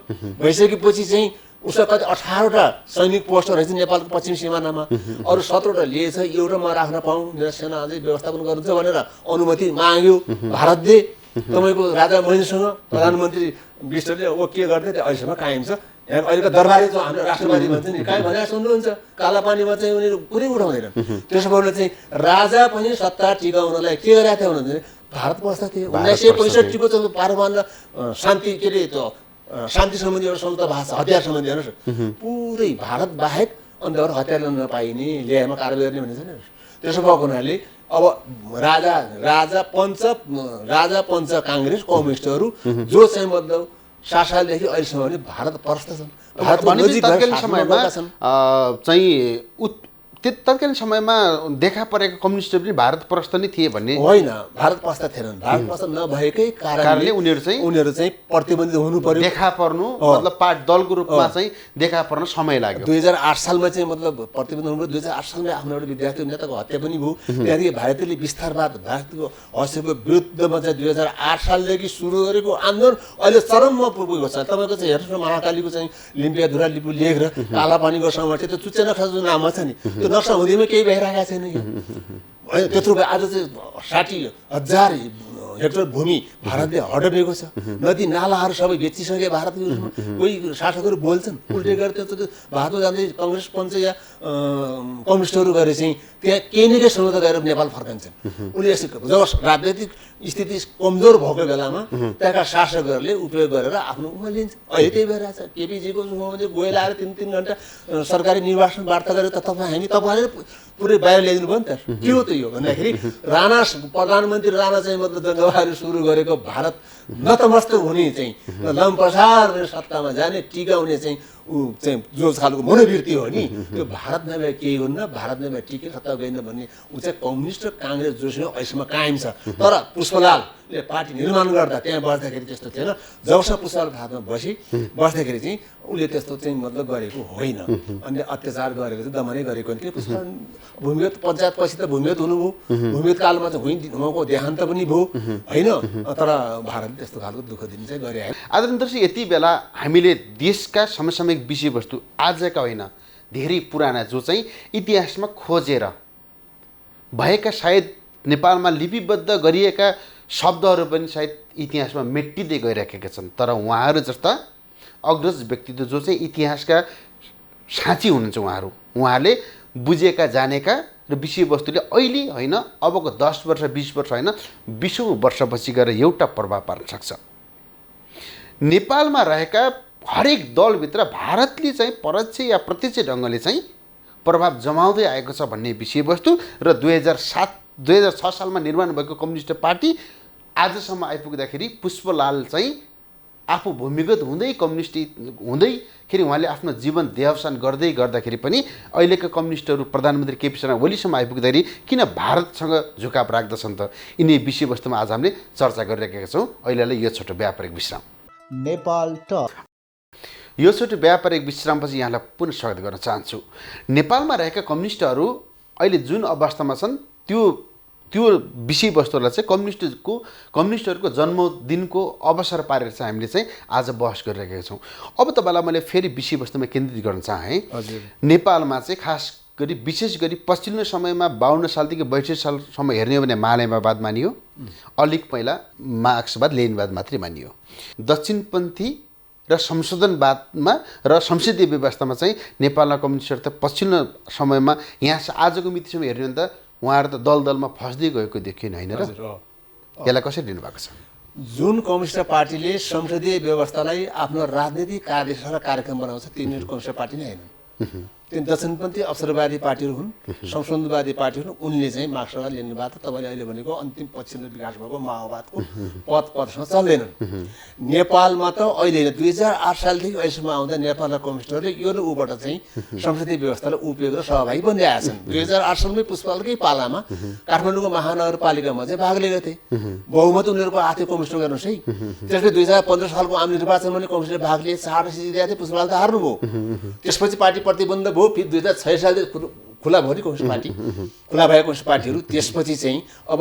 Speaker 3: भइसकेपछि चाहिँ उसका कति 18वटा सैनिक पोस्टहरू रहेछ नेपालको पश्चिम सिमानामा। अरू 17वटा लिएछ। एउटामा राख्न पाऊँ मेरो सेना अझै व्यवस्थापन गर्नुहुन्छ भनेर अनुमति माग्यो भारतले। तपाईँको राजा महेन्द्रसँग प्रधानमन्त्री विष्टले अब के गर्दै त्यो अहिलेसम्म कायम छ। यहाँ अहिलेको दरबारी जो हाम्रो राष्ट्रवादी भन्छ नि काहीँ भनेर सुन्नुहुन्छ कालापानीमा चाहिँ उनीहरू कुनै उठाउँदैन। त्यसो भएर चाहिँ राजा पनि सत्ता टिकाउनलाई के गरेका थियो भने भारत बस्दा थिए। 1965 को चाहिँ पारमाणु शान्ति के अरे त्यो शान्ति सम्बन्धी एउटा सम्झौता भएको छ हतियार सम्बन्धी हेर्नुहोस् पुरै भारत बाहेक अन्त अरू हतियार ल्याउन नपाइने ल्याएमा कारवाही गर्ने भन्ने छैन। त्यसो भएको हुनाले अब राजा पञ्च काङ्ग्रेस कम्युनिस्टहरू जो चाहिँ मतलब 7 सालदेखि अहिलेसम्म पनि भारत परस्त छन्।
Speaker 2: तत्कालीन समयमा चाहिँ तत्कालीन समयमा देखा परेका कम्युनिस्टहरू पनि भारत परस्त नै थिए भन्ने
Speaker 3: होइन। भारत परस्त थिएनन्। भारत परस्त नभएकै कारणले उनीहरू चाहिँ प्रतिबन्धित हुनु पर्यो।
Speaker 2: देखा पर्नु मतलब पार्ट दलको रूपमा चाहिँ देखा पर्न समय लाग्यो।
Speaker 3: 2008 सालमा चाहिँ मतलब प्रतिबन्ध हुनु पर्यो। 2008 सालमा आफ्नो एउटा विद्यार्थी नेताको हत्या पनि भयो। त्यहाँदेखि भारतीयले विस्तारवाद भारतको हस्तको विरुद्धमा चाहिँ 2008 सालदेखि सुरु गरेको आन्दोलन अहिले चरममा पुगेको छ। तपाईँको चाहिँ हेर्नुहोस् न महाकालीको चाहिँ लिम्पिया धुरा लिपु लेख र कालापानीको समस्या त्यो चुच्चे नक्सा जुन नाममा छ नि त्यो नक्सा हुँदैमा केही भइरहेको छैन होइन। त्यत्रो आज चाहिँ 60,000 हेक्टर भूमि भारतले हडपेको छ। नदी नालाहरू सबै बेचिसके भारतको। कोही शासकहरू बोल्छन् उल्टे गरेर त्यो भारतमा जाँदै कङ्ग्रेस पञ्च या कम्युनिस्टहरू गएर चाहिँ त्यहाँ केही न केही सम्झौता गरेर नेपाल फर्कन्छन्। उनीहरूले यस्तो जब राजनैतिक स्थिति कमजोर भएको बेलामा त्यहाँका शासकहरूले उपयोग गरेर आफ्नो उमा लिन्छ। अहिले त्यही भइरहेछ। केपीजीको गोयल आएर 3-3 घन्टा सरकारी निर्वाचन वार्ता गरेर त तपाईँहरूले पुरै बाहिर ल्याइदिनु भयो नि त। के हो त यो भन्दाखेरि प्रधानमन्त्री राणा चाहिँ मतलब जङ्गबहादुर सुरु गरेको भारत नतमस्तक हुने चाहिँ लम्पसार सत्तामा जाने टिकाउने चाहिँ ऊ चाहिँ जो खालको मनोवृत्ति हो नि त्यो भारत नभए केही हुन्न, भारत नभए टिके सत्ता गएन भन्ने ऊ चाहिँ कम्युनिस्ट र काङ्ग्रेस जोसँग अहिलेसम्म कायम छ। तर पुष्पलालले पार्टी निर्माण गर्दा त्यहाँ बस्दाखेरि त्यस्तो थिएन। जबसम्म पुष्पलाल भारतमा बस्दाखेरि चाहिँ उसले त्यस्तो चाहिँ मतलब गरेको होइन। अनि अत्याचार गरेको चाहिँ दमनै गरेको होइन। पुष्पलाल भूमिगत पञ्चायतपछि त भूमिगत हुनुभयो, भूमिगत कालमा चाहिँ उहाँको देहान्त पनि भयो होइन। तर भारतले त्यस्तो खालको दुःख दिन चाहिँ गरे।
Speaker 2: आदरणीय यति बेला हामीले देशका समसामयिक विषयवस्तु आजका होइन धेरै पुराना जो चाहिँ इतिहासमा खोजेर भएका सायद नेपालमा लिपिबद्ध गरिएका शब्दहरू पनि सायद इतिहासमा मेटिँदै गइरहेका छन्। तर उहाँहरू जस्ता अग्रज व्यक्तित्व जो चाहिँ इतिहासका साँची हुनुहुन्छ उहाँहरूले बुझेका जानेका र विषयवस्तुले अहिले होइन अबको 10 वर्ष 20 वर्ष होइन 20औं वर्षपछि गएर एउटा प्रभाव पार्न सक्छ। नेपालमा रहेका हरेक दलभित्र भारतले चाहिँ परोक्ष या प्रत्यक्ष ढङ्गले चाहिँ प्रभाव जमाउँदै आएको छ भन्ने विषयवस्तु र 2006 सालमा निर्माण भएको कम्युनिस्ट पार्टी आजसम्म आइपुग्दाखेरि पुष्पलाल चाहिँ आफू भूमिगत हुँदै कम्युनिस्ट हुँदैखेरि उहाँले आफ्नो जीवन देहावसान गर्दाखेरि पनि अहिलेका कम्युनिस्टहरू प्रधानमन्त्री केपी शर्मा ओलीसम्म आइपुग्दाखेरि किन भारतसँग झुकाव राख्दछन् त? यिनी विषयवस्तुमा आज हामीले चर्चा गरिरहेका छौँ। अहिलेलाई यो छोटो व्यापारिक विश्राम।
Speaker 1: नेपाल टक।
Speaker 2: यो छोटो व्यापारिक विश्रामपछि यहाँलाई पुनः स्वागत गर्न चाहन्छु। नेपालमा रहेका कम्युनिस्टहरू अहिले जुन अवस्थामा छन् त्यो विषयवस्तुलाई चाहिँ कम्युनिस्टहरूको जन्मदिनको अवसर पारेर चाहिँ हामीले चाहिँ आज बहस गरिरहेका छौँ। अब तपाईँलाई मैले फेरि विषयवस्तुमा केन्द्रित गर्न चाहेँ। नेपालमा चाहिँ खास गरी विशेष गरी पछिल्लो समयमा 52 सालदेखि 62 सालसम्म हेर्ने हो भने मालेमावाद मानियो, अलिक पहिला मार्क्सवाद लेनिनवाद मात्रै मानियो। दक्षिणपन्थी र संशोधनवादमा र संसदीय व्यवस्थामा चाहिँ नेपालमा कम्युनिस्टहरू त पछिल्लो समयमा यहाँ आजको मितिसम्म हेर्ने भने त उहाँहरू त दलमा फस्दै गएको देखिएन होइन र? यसलाई कसरी लिनुभएको छ?
Speaker 3: जुन कम्युनिस्ट पार्टीले संसदीय व्यवस्थालाई आफ्नो राजनीतिक कार्यक्रम र कार्यक्रम बनाउँछ तिनीहरू कम्युनिस्ट पार्टी नै होइन। त्यो दक्षिणपन्थी अवसरवादी पार्टीहरू हुन्, संशोधनवादी पार्टीहरू हुन्। उनले चाहिँ मार्क्सवाद लेनिनवाद तपाईँले अहिले भनेको अन्तिम पछिल्लो विकास भएको माओवादको पथसँग चल्दैनन्। नेपालमा त अहिले 2008 सालदेखि अहिलेसम्म आउँदा नेपालका कम्युनिस्टहरूले यो र ऊबाट चाहिँ संसदीय व्यवस्थालाई उपयोग र सहभागी बन्दै आएका छन्। 2008 सालमै पुष्पलालकै पालामा काठमाडौँको महानगरपालिकामा चाहिँ भाग लिएका थिए। बहुमत उनीहरूको आर्थिक कम्युनिस्ट गर्नुहोस् है। त्यसपछि 2015 सालको आम निर्वाचनमा पनि कम्युनिस्टले भाग लिए 60 सिट दिएका थिए। पुष्पलाल त हार्नुभयो। त्यसपछि पार्टी प्रतिबन्ध भयो। फेरि 2006 सालदेखि खुला भयो नि कम्युनिस्ट पार्टी, खुला भएको कम्युनिस्ट पार्टीहरू। त्यसपछि चाहिँ अब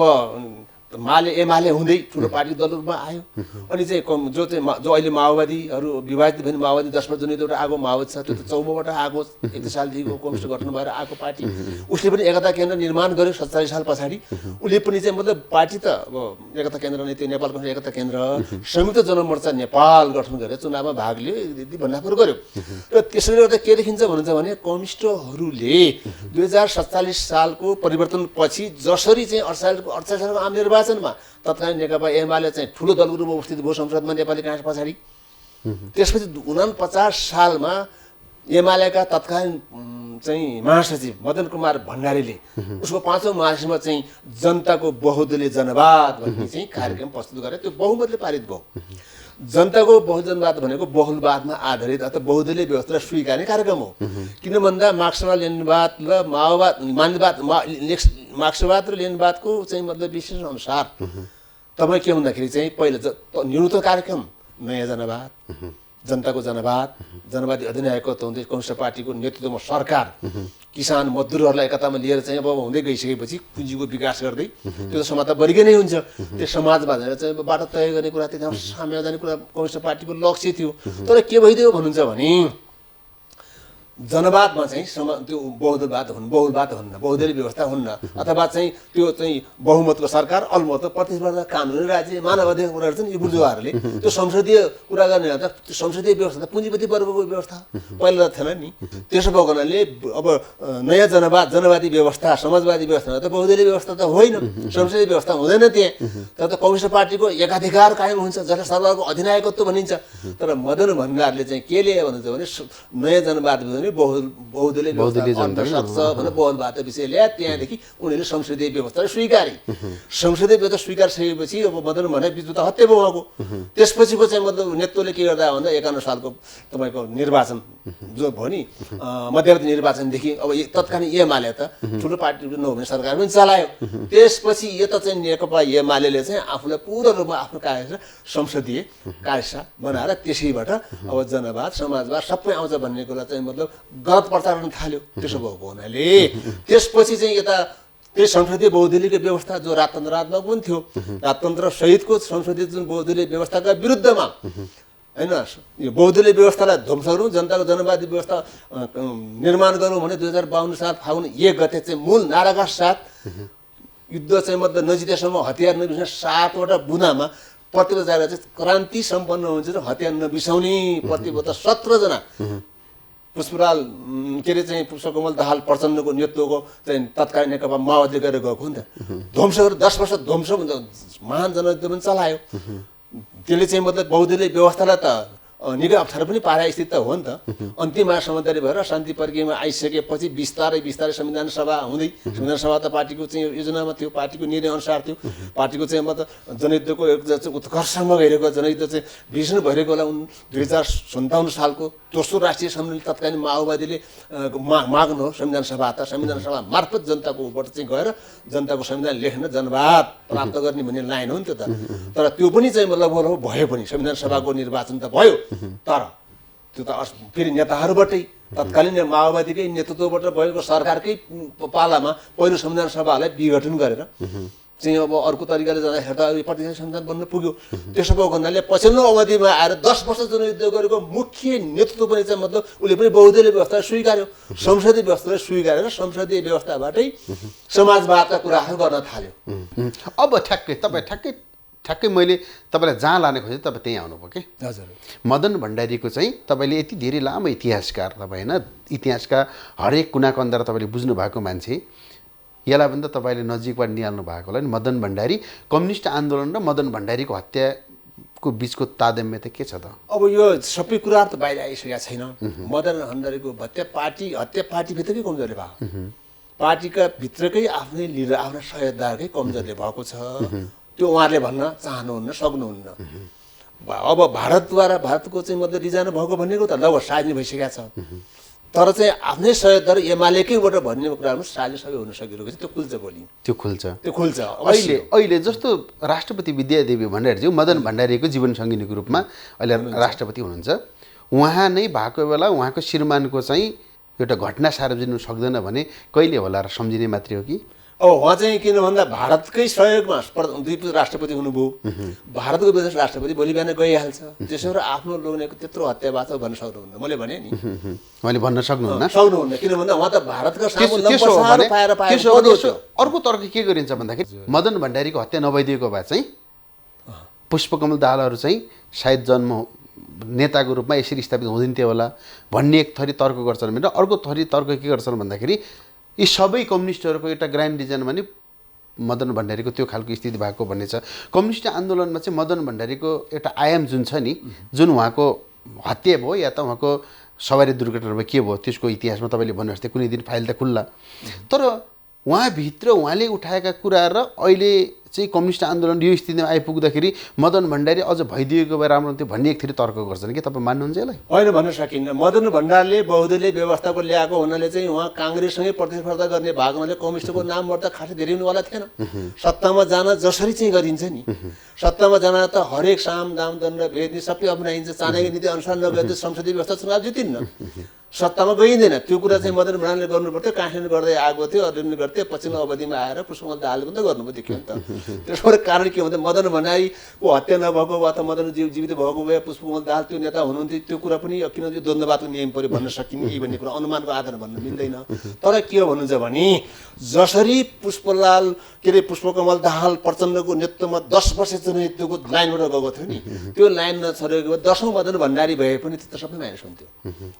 Speaker 3: एमाले हुँदै ठुलो पार्टी दलहरूमा आयो। अनि चाहिँ जो अहिले माओवादीहरू विभाजित भयो, माओवादी 10 बाट जुन एउटा आगो माओवादी छ त्यो त 14बाट आगो 31 सालदेखिको कम्युनिस्ट गठन भएर आएको पार्टी। उसले पनि एकता केन्द्र निर्माण गर्यो 47 साल पछाडि। उसले पनि चाहिँ मतलब पार्टी त अब एकता केन्द्र नै त्यो नेपाल कम्युनिस्ट एकता केन्द्र संयुक्त जनमोर्चा नेपाल गठन गरेर चुनावमा भाग लियो, यदि भन्नापुर गर्यो। र त्यसले गर्दा के देखिन्छ भन्नुहुन्छ भने कम्युनिस्टहरूले 2047 सालको परिवर्तनपछि जसरी चाहिँ 48 सालको आम निर्वाचनमा तत्कालीन नेकपा एमाले चाहिँ ठुलो दलको रूपमा उपस्थित भयो संसदमा नेपाली काङ्ग्रेस पछाडि। त्यसपछि 49 सालमा एमालेका तत्कालीन चाहिँ महासचिव मदन कुमार भण्डारीले उसको 5औं महासचिवमा चाहिँ जनताको बहुदलीय जनवाद भन्ने चाहिँ कार्यक्रम प्रस्तुत गरे। त्यो बहुमतले पारित भयो। जनताको बहुजनवाद भनेको बहुलवादमा आधारित अथवा बहुदलीय व्यवस्था स्वीकार्ने कार्यक्रम हो। किन भन्दा मार्क्सवाद लेनिनवाद र मार्क्सवाद र लेनिनवादको चाहिँ मतलब विशेष अनुसार तपाईँ के भन्दाखेरि चाहिँ पहिला न्यूनतम कार्यक्रम नयाँ जनवाद, जनताको जनवादी अधिनायकत्व हुँदै कम्युनिस्ट पार्टीको नेतृत्वमा सरकार किसान मजदुरहरूलाई एकतामा लिएर चाहिँ अब हुँदै गइसकेपछि पुँजीको विकास गर्दै त्यो त समाज त बढिकै नै हुन्छ। त्यो समाजवाद चाहिँ बाटो तय गर्ने कुरा, त्यो साम्य जाने कुरा कम्युनिस्ट पार्टीको लक्ष्य थियो। तर के भइदियो भन्नुहुन्छ भने जनवादमा चाहिँ त्यो बहुलवाद हुन्न बहुदलीय व्यवस्था हुन्न अथवा चाहिँ त्यो चाहिँ बहुमतको सरकार अलमत प्रतिस्पर्धा कानुनी राज्य मानवाधिकार कुराहरू छन्। यो बुर्जुवाहरूले त्यो संसदीय कुरा गर्ने हो त त्यो संसदीय व्यवस्था त पुँजीपति वर्गको व्यवस्था पहिला त थिएन नि। त्यसो भएको हुनाले अब नयाँ जनवादी व्यवस्था समाजवादी व्यवस्था त बहुदलीय व्यवस्था त होइन, संसदीय व्यवस्था हुँदैन त्यहाँ। तर त कम्युनिस्ट पार्टीको एकाधिकार कायम हुन्छ जसलाई सरकारको अधिनायकत्व भनिन्छ। तर मदन भण्डारले चाहिँ के ल्यायो भने नयाँ जनवाद बहुदलीय सक्छ भनेर बहुलवाद विषय ल्याए। त्यहाँदेखि उनीहरूले संसदीय व्यवस्था स्वीकारे। संसदीय व्यवस्था स्वीकारिसकेपछि अब मदन भण्डारी बिचमा त हत्या भयो उहाँको। त्यसपछिको चाहिँ मतलब नेतृत्वले के गर्दा भन्दा 51 सालको तपाईँको निर्वाचन जो भयो नि मध्यवर्ती निर्वाचनदेखि अब तत्कालीन एमाले त ठुलो पार्टी नहुने सरकार पनि चलायो। त्यसपछि यो त चाहिँ नेकपा एमाले चाहिँ आफूलाई पूर्ण रूपमा आफ्नो कार्य संसदीय कार्यसा बनाएर त्यसैबाट अब जनवाद समाजवाद सबै आउँछ भन्ने कुरा चाहिँ मतलब गलत प्रचारण थाल्यो। त्यसो भएको हुनाले त्यसपछि चाहिँ यता त्यही संसदीय बहुदलीय व्यवस्था जो राजतन्त्रवादमा पनि थियो, राजतन्त्र सहितको संसदीय जुन बहुदलीय व्यवस्थाका विरुद्धमा होइन यो बहुदलीय व्यवस्थालाई ध्वंस गरौँ, जनताको जनवादी व्यवस्था निर्माण गरौँ भने 2052 साल फागुन 1 गते चाहिँ मूल नाराका साथ युद्ध चाहिँ मतलब नजितेसम्म हतियार नबिसाउने 7वटा बुँदामा प्रतिबद्ध जारी चाहिँ क्रान्ति सम्पन्न हुन्छ र हतियार नबिसाउने प्रतिबद्ध 17 जना पुष्पलाल के अरे चाहिँ पुष्पकमल दाहाल प्रचण्डको नेतृत्वको चाहिँ तत्कालीन नेकपा माओवादी गरेर गएको नि त। ध्वंस गरेर 10 वर्ष ध्वंस महान जनयुद्ध पनि चलायो। त्यसले चाहिँ मतलब बहुदलीय व्यवस्थालाई त निकै अप्ठ्यारो पनि पारे स्थिति त हो नि त। अन्तिममा समझदारी भएर शान्ति प्रक्रियामा आइसकेपछि बिस्तारै संविधान सभा हुँदै संविधान सभा त पार्टीको चाहिँ योजनामा थियो, पार्टीको निर्णय अनुसार थियो। पार्टीको चाहिँ मतलब जनयुद्धको उत्कर्षमा गइरहेको जनयुद्ध चाहिँ भीषण भइरहेको होला 2057 सालको दोस्रो राष्ट्रिय सम्मेलन तत्कालीन माओवादीले माग्नु हो संविधान सभा त संविधान सभा मार्फत जनताको बाट चाहिँ गएर जनताको संविधान लेख्न जनवाद प्राप्त गर्ने भन्ने लाइन हो नि त। तर त्यो पनि चाहिँ मतलब भयो पनि संविधान सभाको निर्वाचन त भयो। तर त्यो त फेरि नेताहरूबाटै तत्कालीन माओवादीकै नेतृत्वबाट भएको सरकारकै पालामा पहिलो संविधान सभालाई विघटन गरेर चाहिँ अब अर्को तरिकाले जाँदाखेरि त प्रतिनिधि संविधान बन्न पुग्यो। त्यसो भएको हुनाले पछिल्लो अवधिमा आएर 10 वर्ष जनयुद्ध गरेको मुख्य नेतृत्व पनि चाहिँ मतलब उसले पनि बहुदलीय व्यवस्था स्वीकार्यो, संसदीय व्यवस्थालाई स्वीकारेर संसदीय व्यवस्थाबाटै समाजवादका कुराहरू गर्न थाल्यो।
Speaker 2: अब ठ्याक्कै मैले तपाईँलाई जहाँ लाने खोजेँ तपाईँ त्यहीँ आउनुभयो कि।
Speaker 3: हजुर
Speaker 2: मदन भण्डारीको चाहिँ तपाईँले यति धेरै लामो इतिहासकार तपाईँ होइन, इतिहासका हरेक कुना कन्दर तपाईँले बुझ्नु भएको मान्छे, यसलाई पनि त तपाईँले नजिकबाट निहाल्नु भएको होला नि। मदन भण्डारी कम्युनिस्ट आन्दोलन र मदन भण्डारीको हत्याको बिचको तारतम्य त के छ त?
Speaker 3: अब यो सबै कुराहरू त बाहिर आइसकेका छैन। मदन भण्डारीको हत्या पार्टीभित्रकै कमजोरी भएको, पार्टीका भित्रकै आफ्नै लिडर आफ्ना सहयोगदारकै कमजोरी भएको छ। त्यो उहाँहरूले भन्न चाहनुहुन्न सक्नुहुन्न। अब भारतको चाहिँ मतलब रिजानु भएको भनेको त लगभग साझी भइसकेको छ। तर चाहिँ आफ्नै सहयोगदार एमालेकैबाट भन्ने कुराहरू साझी सबै हुन सकिरहेको छ। त्यो खुल्छ
Speaker 2: अहिले जस्तो राष्ट्रपति विद्यादेवी भण्डारीज्यू मदन भण्डारीको जीवनसङ्गिनीको रूपमा अहिले राष्ट्रपति हुनुहुन्छ। उहाँ नै भएको बेला उहाँको श्रीमानको चाहिँ एउटा घटना सार्वजनिक हुन सक्दैन भने कहिले होला र सम्झिने मात्रै हो कि?
Speaker 3: अब उहाँ चाहिँ किन भन्दा भारतकै सहयोगमा दुई राष्ट्रपति हुनुभयो। भारतको विदेश राष्ट्रपति भोलि बिहान गइहाल्छ। त्यसो भएर आफ्नो लोग्नेको त्यत्रो हत्या भएको भन्न सक्नुहुन्न। मैले भने नि
Speaker 2: मैले भन्न सक्नुहुन्न
Speaker 3: किन भन्दा उहाँ त भारतका
Speaker 2: अर्को तर्क के गरिन्छ भन्दाखेरि मदन भण्डारीको हत्या नभइदिएको भए चाहिँ पुष्पकमल दाहालहरू चाहिँ सायद जन्म नेताको रूपमा यसरी स्थापित हुँदिन्थ्यो होला भन्ने एक थरी तर्क गर्छन् भने अर्को थरी तर्क के गर्छन् भन्दाखेरि यी सबै कम्युनिस्टहरूको एउटा ग्रान्ड रिजनमा नि मदन भण्डारीको त्यो खालको स्थिति भएको भन्ने छ। कम्युनिस्ट आन्दोलनमा चाहिँ मदन भण्डारीको एउटा आयाम जुन छ नि, जुन उहाँको हत्या भयो या त उहाँको सवारी दुर्घटनामा के भयो त्यसको इतिहासमा तपाईँले भन्नु जस्तै कुनै दिन फाइल त खुल्ला। तर उहाँभित्र उहाँले उठाएका कुरा र अहिले चाहिँ कम्युनिस्ट आन्दोलन यो स्थितिमा आइपुग्दाखेरि मदन भण्डारी अझ भइदिएको भए राम्रो हुन्थ्यो भन्ने एक थरी तर्क गर्छन् कि तपाईँ मान्नुहुन्छ यसलाई?
Speaker 3: होइन भन्न सकिन्न। मदन भण्डारीले बहुदलीय व्यवस्थाको ल्याएको हुनाले चाहिँ उहाँ काङ्ग्रेससँगै प्रतिस्पर्धा गर्ने भएको हुनाले कम्युनिस्टको नामबाट त खासै धेरै हुनेवाला थिएन। सत्तामा जान जसरी चाहिँ गरिन्छ नि, सत्तामा जान त हरेक साम दाम दण्ड भेद सबै अपनाइन्छ। चाणक्य नीति अनुसार नगए त संसदीय व्यवस्था चुनाव जितिन्न। सत्तामा गइँदैन। त्यो कुरा चाहिँ मदन भण्डारीले गर्नु पर्थ्यो, काठमाडौँ गर्दै आएको थियो, अध्ययन गर्थ्यो, पछिल्लो अवधिमा आएर पुष्पकमल दाहालले पनि त गर्नुभयो देखियो नि त। त्यसको कारण के भन्दा मदन भण्डारीको हत्या नभएको वा त मदन जीवित भएको भए पुष्पकमल दाहाल त्यो नेता हुनुहुन्थ्यो, त्यो कुरा पनि किनकि द्वन्द्ववादको नियम पऱ्यो भन्न सकिने यही भन्ने कुरा अनुमानको आधार भन्न मिल्दैन। तर के हो भन्नुहुन्छ भने जसरी पुष्पकमल दाहाल प्रचण्डको नेतृत्वमा 10 वर्ष जनयुद्धको लाइनबाट गएको थियो नि, त्यो लाइन नछोडेको भए 10औं मदन भण्डारी भए पनि त्यो त सबै मानिस हुन्थ्यो।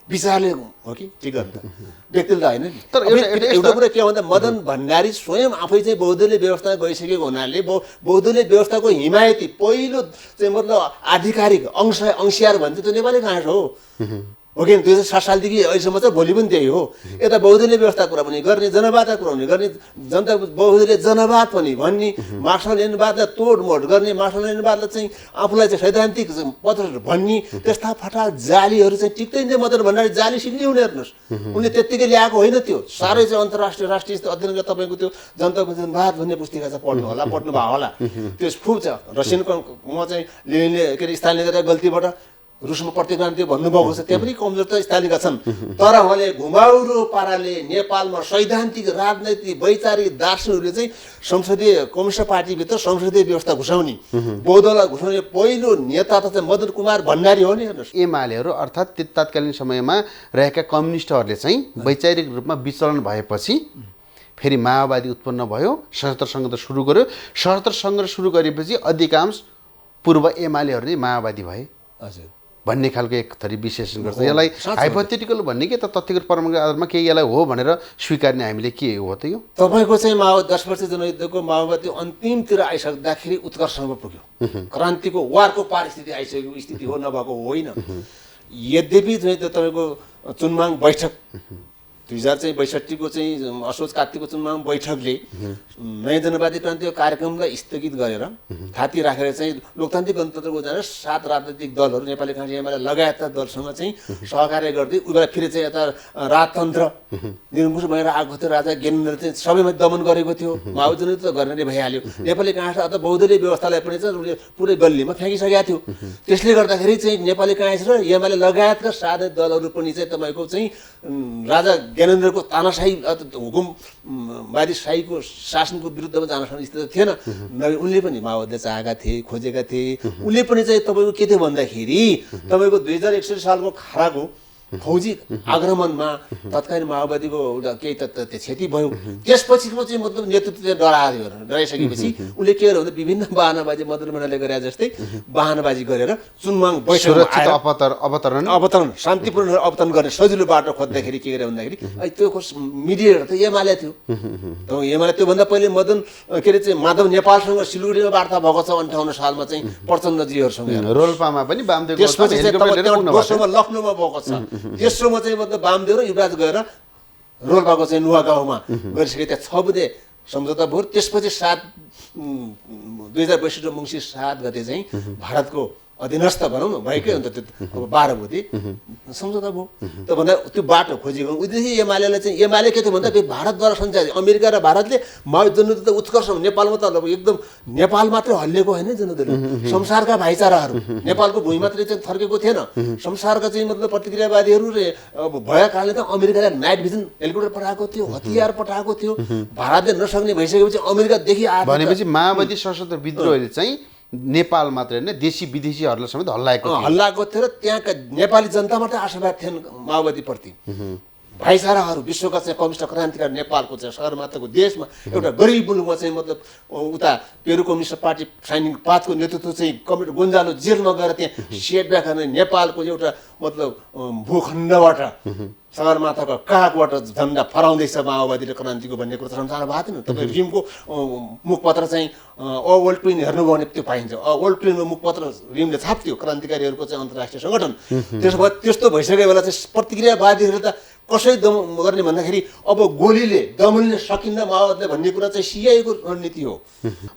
Speaker 3: विचारले हो कि ठिक हो नि त, व्यक्तिले त होइन नि। तर एउटा कुरा के भन्दा मदन भण्डारी स्वयं आफै चाहिँ बहुदलीय व्यवस्था गइसकेको हुनाले बहुदलीय व्यवस्थाको हिमायती पहिलो चाहिँ मतलब आधिकारिक अंशियार भन्छ त्यो नेपाली काङ्ग्रेस हो कि 2007 सालदेखि अहिलेसम्म चाहिँ भोलि पनि त्यही हो। यता बहुदलीय व्यवस्था कुरा पनि गर्ने, जनवादका कुरा पनि गर्ने, जनता बहुदलीय जनवाद पनि भन्ने, मार्क्सवाद लेनिनवादलाई तोडमोड गर्ने, मार्क्सवाद लेनिनवादलाई चाहिँ आफूलाई चाहिँ सैद्धान्तिक पत्र भन्ने त्यस्ता फटाल जालीहरू चाहिँ टिक्दैन थियो। मदन भण्डारी जाली सिक्ने हुने हेर्नुहोस्, उनले त्यत्तिकै ल्याएको होइन, त्यो साह्रै चाहिँ अन्तर्राष्ट्रिय राष्ट्रिय अध्ययन तपाईँको त्यो जनताको जनवाद भन्ने पुस्तिका चाहिँ पढ्नु भयो होला। त्यो खुब छ। रसियनको म चाहिँ लेनिनले के अरे स्टालिनले गरेका गल्तीबाट रुसमा प्रतिक्रान्ति भन्नुभएको छ, त्यहाँ पनि कमजोर त स्टालिनका छन्। तर उहाँले घुमाउरो पाराले नेपालमा सैद्धान्तिक राजनैतिक वैचारिक दार्शनिकहरूले चाहिँ संसदीय कम्युनिस्ट पार्टीभित्र संसदीय व्यवस्था घुसाउने, बौद्धलाई घुसाउने पहिलो नेता त चाहिँ मदन कुमार भण्डारी हो नि। हेर्नुहोस्
Speaker 2: एमालेहरू अर्थात् तत्कालीन समयमा रहेका कम्युनिस्टहरूले चाहिँ वैचारिक रूपमा विचलन भएपछि फेरि माओवादी उत्पन्न भयो, सशस्त्र सङ्घर्ष सुरु गर्यो। सशस्त्र सङ्घर्ष सुरु गरेपछि अधिकांश पूर्व एमालेहरू चाहिँ माओवादी भए
Speaker 3: हजुर
Speaker 2: भन्ने खालको एक थरी विश्लेषण गर्छ। यसलाई हाइपोथेटिकल भन्ने के त तथ्यगत परम्पराको आधारमा केही यसलाई हो भनेर स्वीकार्ने हामीले के हो त यो
Speaker 3: तपाईँको चाहिँ 10 वर्ष जनयुद्धको माओवादी अन्तिमतिर आइसक्दाखेरि उत्कर्षमा पुग्यो, क्रान्तिको वारको पारिस्थिति आइसकेको स्थिति हो, नभएको होइन। यद्यपि चाहिँ तपाईँको चुनमाङ बैठक 2062 को चाहिँ असोज कार्तिकको चुनाव बैठकले नयाँ जनवादी क्रान्तिको कार्यक्रमलाई स्थगित गरेर थाती राखेर चाहिँ लोकतान्त्रिक गणतन्त्रको उदाहरण 7 राजनैतिक दलहरू नेपाली काङ्ग्रेस एमाले लगायतका दलसँग चाहिँ सहकार्य गर्दै उनीलाई फेरि चाहिँ यता राजतन्त्र निरङ्कुश भएर आएको थियो। राजा ज्ञानेन्द्र चाहिँ सबैमा दमन गरेको थियो, माओवादी त गर्ने नै भइहाल्यो। नेपाली काङ्ग्रेस अथवा बहुदलीय व्यवस्थालाई पनि चाहिँ पुरै गल्लीमा फ्याँकिसकेको थियो। त्यसले गर्दाखेरि चाहिँ नेपाली काङ्ग्रेस र एमाले लगायतका साझा दलहरू पनि चाहिँ तपाईँको चाहिँ राजा ज्ञानेन्द्रको तानाशाही हुकुमवादी शाहीको शासनको विरुद्धमा जान सक्ने स्थिति थिएन। उनले पनि माओवादीले चाहेका थिए, खोजेका थिए। उनले पनि चाहिँ तपाईँको के थियो भन्दाखेरि तपाईँको 2061 सालको खाराको फौजी आक्रमणमा तत्कालीन माओवादीको एउटा केही त क्षति भयो। त्यसपछिको चाहिँ मतलब नेतृत्व डरायो, डराइसकेपछि उसले के गर्यो भने विभिन्न बाहनाबाजी मदन भण्डारीले गरे जस्तै बाहनाबाजी गरेर चुनमाङ बैठकमा अवतरण शान्तिपूर्ण अवतरण गर्ने सजिलो बाटो खोज्दाखेरि के गर्यो भन्दाखेरि त्यो मिडिएटर त एमाले थियो। एमाले त्योभन्दा पहिले मदन के अरे चाहिँ माधव नेपालसँग सिलगढीमा वार्ता भएको छ 58 सालमा चाहिँ प्रचण्डजीहरूसँग।
Speaker 2: रोल्पामा पनि वामदेव
Speaker 3: त्यसपछि चाहिँ लखनऊमा भएको छ। तेस्रोमा चाहिँ मतलब वामदेव र युवराज गएर रोल्पाको चाहिँ नुवा गाउँमा गरिसके त्यहाँ 6 बुँदे सम्झौता भयो। त्यसपछि 2062 मङ्सिर 7 गते चाहिँ भारतको अधीनस्थ भनौँ न भएकै अन्त त्यो अब 12 बुँदे सम्झौता भयो। त भन्दा त्यो बाटो खोजेको उद्देश्य एमालेलाई चाहिँ एमाले के थियो भन्दा भारतद्वारा सञ्चालित अमेरिका र भारतले माओवादी जनयुद्ध उत्कर्ष नेपालमा त एकदम नेपाल मात्रै हल्लिएको होइन जनयुद्ध, संसारका भाइचाराहरू नेपालको भूमि मात्रै चाहिँ थर्केको थिएन। संसारका चाहिँ मतलब प्रतिक्रियावादीहरू भएका कारणले त अमेरिकालाई नाइट भिजन हेलिकप्टर पठाएको थियो, हतियार पठाएको थियो। भारतले नसक्ने भइसकेपछि अमेरिकादेखि
Speaker 2: भनेपछि माओवादी सशस्त्र विद्रोहले चाहिँ नेपाल मात्रै होइन देशी विदेशीहरूलाई समेत हल्लाएको
Speaker 3: थियो र त्यहाँका नेपाली जनता मात्रै आशावादी थिएन माओवादीप्रति। भाइचाराहरू विश्वका चाहिँ कम्युनिस्ट क्रान्तिकारी नेपालको चाहिँ सगरमाथाको देशमा एउटा गरिब मुलुकमा चाहिँ मतलब उता पेरु कम्युनिस्ट पार्टी साइनिङ पाथको नेतृत्व चाहिँ कम्युनिस्ट गोन्जालो जेलमा गएर त्यहाँ सेटब्याक गर्ने नेपालको एउटा मतलब भूखण्डबाट सगरमाथाको काखबाट झन्डा फहराउँदैछ माओवादीले क्रान्तिको भन्ने कुरो त संसारमा भएको थिएन। तपाईँ रिमको मुखपत्र चाहिँ अ वर्ल्ड ट्विन हेर्नुभयो भने त्यो पाइन्छ। वर्ल्ड ट्विनको मुखपत्र रिमले छाप्थ्यो क्रान्तिकारीहरूको चाहिँ अन्तर्राष्ट्रिय सङ्गठन। त्यसो भए त्यस्तो भइसकेको बेला चाहिँ प्रतिक्रियावादीहरूले त कसरी दम गर्ने भन्दाखेरि अब गोलीले दमनले सकिन्न माओवादीले भन्ने कुरा चाहिँ सिआईको रणनीति हो।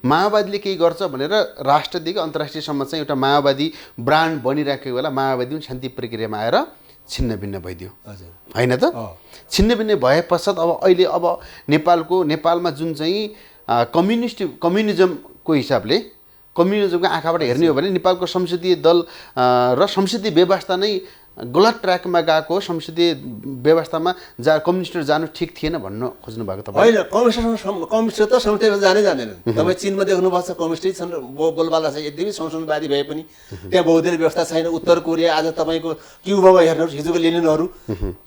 Speaker 2: माओवादीले केही गर्छ भनेर राष्ट्रदेखि अन्तर्राष्ट्रियसम्म चाहिँ एउटा माओवादी ब्रान्ड बनिराखेको बेला माओवादी पनि शान्ति प्रक्रियामा आएर छिन्न भिन्न भइदियो होइन त। छिन्न भिन्न भए पश्चात अब अहिले अब नेपालमा जुन चाहिँ कम्युनिजमको हिसाबले कम्युनिजमको आँखाबाट हेर्ने हो भने नेपालको संसदीय दल र संसदीय व्यवस्था नै गलत ट्र्याकमा गएको संसदीय व्यवस्थामा कम्युनिस्टहरू जानु ठिक थिएन भन्न खोज्नु भएको तपाईँ?
Speaker 3: होइन, कम्युनिस्ट त संसदमा जानै जाँदैनन्। तपाईँ चीनमा देख्नुभएको छ कम्युनिस्टै छन्, बोलबाला छ, यद्यपि संशोधनवादी भए पनि त्यहाँ बहुदलीय व्यवस्था छैन। उत्तर कोरिया आज तपाईँको क्युबामा हेर्नुहोस्, हिजोको लेनिनहरू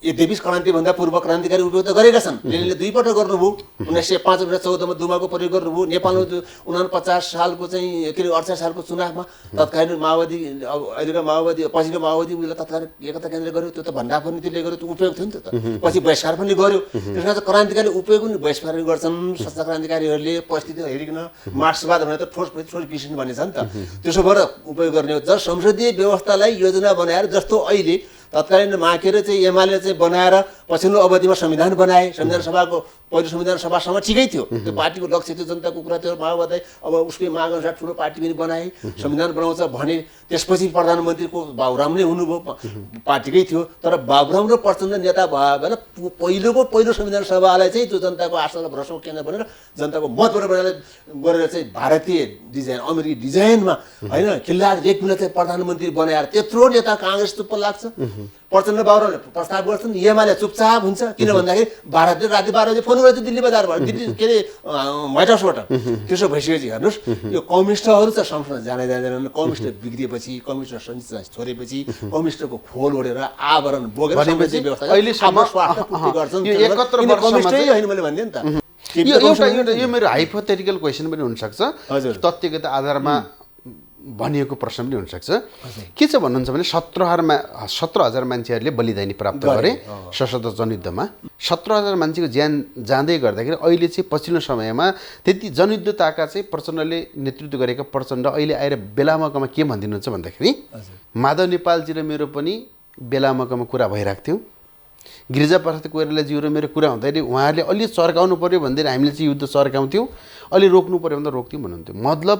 Speaker 3: यद्यपि क्रान्तिभन्दा पूर्व क्रान्तिकारी उपयोग त गरेका छन्। लेनिनले 2 पटक गर्नुभयो, 1905 1914मा दुमाको प्रयोग गर्नुभयो। नेपालमा 49 सालको चाहिँ के अरे 48 सालको चुनावमा तत्कालीन माओवादी, अहिलेको माओवादी, पछिको माओवादी उसले तत्कालीन एकता केन्द्र गर्यो। त्यो त भण्डार पनि त्यसले गर्यो, त्यो उपयोग थियो नि त। पछि बहिष्कार पनि गर्यो। त्यसमा चाहिँ क्रान्तिकारी उपयोग पनि बहिष्कार गर्छन् सशस्त्र क्रान्तिकारीहरूले। परिस्थिति हेरिकन मार्क्सवाद भने त ठोस पिसिन भन्ने छ नि त। त्यसो भएर उपयोग गर्ने हो। जस संसदीय व्यवस्थालाई योजना बनाएर, जस्तो अहिले तत्कालीन माकेर चाहिँ एमाले चाहिँ बनाएर पछिल्लो अवधिमा संविधान बनाए। संविधान सभाको पहिलो संविधान सभासम्म ठिकै थियो, त्यो पार्टीको लक्ष्य थियो, जनताको कुरा थियो। माओवादी अब उसकै माग अनुसार ठुलो पार्टी पनि बनाए, संविधान बनाउँछ भने। त्यसपछि प्रधानमन्त्रीको बाबुराम नै हुनुभयो, पार्टीकै थियो। तर बाबुराम र प्रचण्ड नेता भयो भने पहिलो संविधान सभालाई चाहिँ जो जनताको आशा र भरोसाको केन्द्र बनेर जनताको मतबाट गरेर चाहिँ भारतीय डिजाइन, अमेरिकी डिजाइनमा होइन खिल्लार रेग्मीलाई चाहिँ प्रधानमन्त्री बनाएर त्यत्रो नेता काङ्ग्रेस चुप्प लाग्छ। प्रचण्ड बाबुरामले प्रस्ताव गर्छन्, एमाले चुपचाप हुन्छ। किन भन्दाखेरि भारतले राति 12 बजे फोन गरेको दिल्ली बजारबाट, दिल्ली के अरे व्हाइट हाउसबाट। त्यसो भइसकेपछि हेर्नुहोस्, यो कम्युनिस्टहरू चाहिँ संसदमा जानै जाँदैनन्। कम्युनिस्ट बिग्रिएपछि, कम्युनिस्ट सञ्चालन छोडेपछि, कम्युनिस्टको खोल ओढेर आवरण बोकेर संसदीय व्यवस्था
Speaker 2: अहिलेसम्म
Speaker 3: गर्छन्।
Speaker 2: यो 71 वर्षमा चाहिँ
Speaker 3: होइन मैले भन्दिएँ नि त।
Speaker 2: यो मेरो हाइपोथेटिकल क्वेसन पनि हुनसक्छ,
Speaker 3: हजुर,
Speaker 2: तथ्यगत आधारमा भनिएको प्रश्न पनि हुनसक्छ। के छ भन्नुहुन्छ भने 17,000 मान्छेहरूले बलिदानी प्राप्त गरे सशस्त्र जनयुद्धमा। 17,000 मान्छेको ज्यान जाँदै गर्दाखेरि अहिले चाहिँ पछिल्लो समयमा त्यति जनयुद्धताका चाहिँ प्रचण्डले नेतृत्व गरेका प्रचण्ड अहिले आएर बेलामौकामा के भनिदिनुहुन्छ भन्दाखेरि, माधव नेपालजी र मेरो पनि बेलामौकामा कुरा भइरहेको थियो। गिरिजाप्रसाद कोइरालाज्यू र मेरो कुरा हुँदाखेरि उहाँहरूले अलि चर्काउनु पऱ्यो भन्दै हामीले चाहिँ युद्ध चर्काउँथ्यौँ, अलि रोक्नु पऱ्यो भन्दा रोक्थ्यौँ भन्नुहुन्थ्यो। मतलब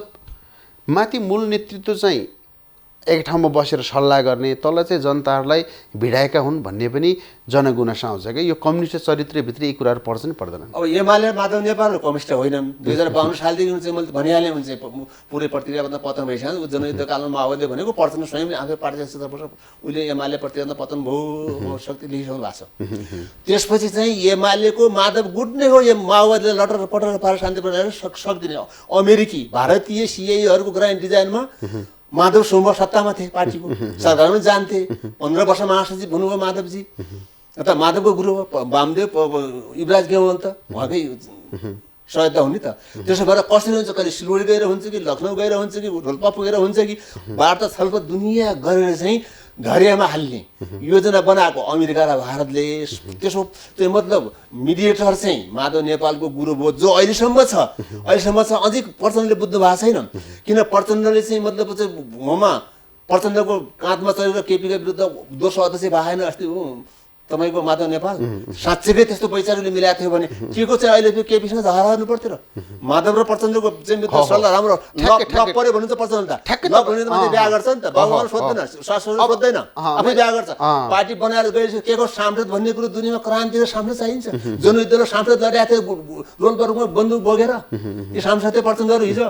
Speaker 2: माथि मूल नेतृत्व चाहिँ एक ठाउँमा बसेर सल्लाह गर्ने, तल चाहिँ जनताहरूलाई भिडाएका हुन् भन्ने पनि जनगुनासो आउँछ क्या। यो कम्युनिस्ट चरित्रभित्र यी कुराहरू पर्छ नि पर्दैन?
Speaker 3: अब एमाले माधव नेपाल कम्युनिस्ट होइनन्। 2052 सालदेखि चाहिँ मैले भनिहालेँ, हुन्छ पुरै प्रतिक्रियाभन्दा पतन भइसक्यो। जनयुद्ध कालमा माओवादी भनेको प्रचण्ड स्वयंले आफै पार्टी उसले एमाले प्रतिभन्दा पतन भयो शक्ति लेखिसक्नु भएको छ। त्यसपछि चाहिँ एमालेको माधव गुट नै हो यो माओवादीले लटर पटर पारेर शान्ति बनाएर सक्दिने। अमेरिकी भारतीय सिआइएहरूको ग्रान्ड डिजाइनमा माधव सोमबार सत्तामा थिए, पार्टीको सरकारमा जान्थे। 15 वर्ष महासचिव हुनुभयो माधवजी। त माधवको गुरु हो वामदेव युवराज गेवाल, त उहाँकै सहायता हुने त। त्यसो भएर कसरी हुन्छ, कहिले सिलगढी गएर हुन्छ कि लखनऊ गएर हुन्छ कि रोल्पा पुगेर हुन्छ कि वार्ता छलफल दुनियाँ गरेर चाहिँ घरियामा हाल्ने योजना बनाएको अमेरिका र भारतले। त्यसो त्यो मतलब मिडिएटर चाहिँ माधव नेपालको गुरु हो, जो अहिलेसम्म छ। अझै प्रचण्डले बुझ्नु भएको छैन। किन प्रचण्डले चाहिँ मतलब चाहिँ उहाँमा प्रचण्डको काँधमा चढेर केपीका विरुद्ध दोस्रो अध्यक्ष भएन अस्ति तपाईँको माधव नेपाल। साँच्चैकै त्यस्तो वैचारिकले मिलाएको थियो भने के को चाहिँ अहिले केपीसँग झगडा गर्नु पर्थ्यो र? माधव र प्रचण्डको चाहिँ सल्लाह राम्रो लप पऱ्यो भन्नु त प्रचण्ड त लप भने त मान्छे बिहा गर्छ नि त। बाबुआमा सोध्दैन, सासुले सोध्दैन, आफै बिहा गर्छ। पार्टी बनाएर गइसक्यो, के को सांसद भन्ने कुरो दुनियाँमा क्रान्ति र सांसद चाहिन्छ। जनयुद्धले सांसद लडिरहेको थियो रोल्पामा बन्दुक बोकेर, ती सांसद थियो प्रचण्डहरू। हिजो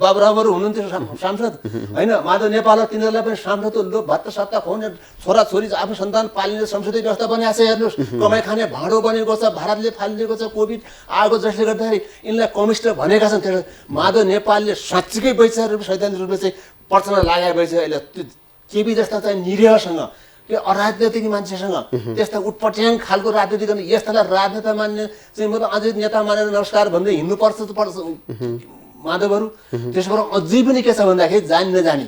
Speaker 3: बाबुरामहरू हुनुहुन्थ्यो सांसद होइन। माधव नेपाल तिनीहरूलाई पनि सांसदको लोभ भात सत्ता खुवाउने, छोराछोरी आफ्नो सन्तान पालिने संसदीय व्यवस्था बनाएको छ। हेर्नुहोस्, कमाइ खाने भाँडो बनेको छ, भारतले फालिदिएको छ, कोभिड आएको जसले गर्दाखेरि यिनलाई कम्युनिस्ट भनेका छन्। त्यसले माधव नेपालले साँच्चीकै वैचारिक सैद्धान्तिक रूपले चाहिँ प्रचण्ड लागेको भएछ। अहिले केपी जस्ता चाहिँ निरीहसँग, त्यो अराजनैतिक मान्छेसँग त्यस्ता उटपट्याङ खालको राजनीति गर्ने, यस्तालाई राजनेता मान्ने चाहिँ मतलब अझै नेता मानेर नमस्कार भन्दै हिँड्नुपर्छ त पर्छ माधवहरू। त्यसो भएर अझै पनि के छ भन्दाखेरि जानी नजानी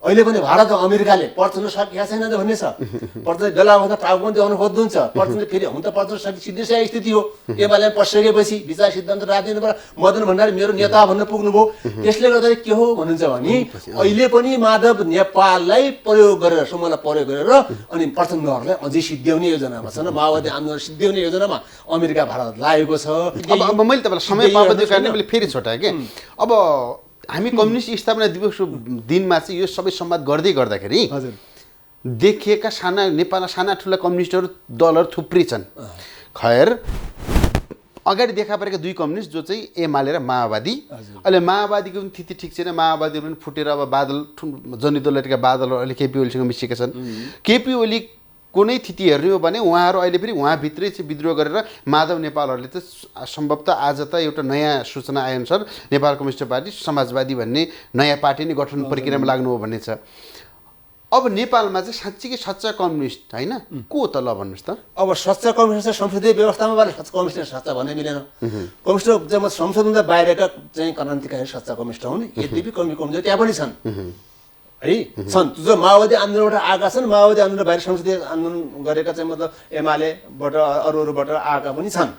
Speaker 3: अहिले पनि भारत र अमेरिकाले प्रचण्ड सकिया छैन भन्ने छ। प्रचण्ड बेलामा टाउको पनि देखाउन खोज्नुहुन्छ। प्रचण्ड फेरि हुन त प्रचण्ड सिद्धिसकेको स्थिति हो। एमाले पसिसकेपछि विचार सिद्धान्त राजनीतिबाट मदन भण्डारी मेरो नेता भन्न पुग्नुभयो। त्यसले गर्दाखेरि के हो भन्नुहुन्छ भने अहिले पनि माधव नेपाललाई प्रयोग गरेर, समूहलाई प्रयोग गरेर अनि प्रचण्डहरूलाई अझै सिद्ध्याउने योजनामा छ। माओवादी आन्दोलन सिद्ध्याउने योजनामा अमेरिका भारत लागेको छ।
Speaker 2: अब मैले तपाईँलाई समय पाबन्दी कारणले मैले फेरि छोटाएँ कि अब हामी कम्युनिस्ट स्थापना दिवसको दिनमा चाहिँ यो सबै संवाद गर्दै गर्दाखेरि देखिएका साना नेपालमा साना ठुला कम्युनिस्टहरू दलहरू थुप्रै छन्। खैर अगाडि देखा परेका दुई कम्युनिस्ट जो चाहिँ एमाले र माओवादी। अहिले माओवादीको पनि स्थिति ठिक छैन, माओवादी पनि फुटेर अब बादल जनयुद्ध लडेका बादलहरू अहिले केपी ओलीसँग मिसिएका छन्। केपी ओलीको नै स्थिति हेर्ने हो भने उहाँहरू अहिले फेरि उहाँभित्रै चाहिँ विद्रोह गरेर माधव नेपालहरूले त सम्भवतः आज त एउटा नयाँ सूचना आएअनुसार नेपाल कम्युनिस्ट पार्टी समाजवादी भन्ने नयाँ पार्टी नै गठन प्रक्रियामा लाग्नु हो भन्ने छ। अब नेपालमा चाहिँ साँच्चीकै सच्चा कम्युनिस्ट होइन को त ल भन्नुहोस् त।
Speaker 3: अब सच्चा कम्युनिस्ट चाहिँ संसदीय व्यवस्थामा वाला कम्युनिस्ट सच्चा भन्ने मिलेन। कम्युनिस्ट जब संसदभन्दा बाहिरका चाहिँ क्रान्तिकारी सच्चा कम्युनिस्ट हुन्, यद्यपि कमी कमजोरी त्यहाँ पनि छन् है, छन्। जो माओवादी आन्दोलनबाट आएका छन्, माओवादी आन्दोलन बाहिर संसदीय आन्दोलन गरेका चाहिँ मतलब एमालेबाट अरूबाट आएका पनि छन्।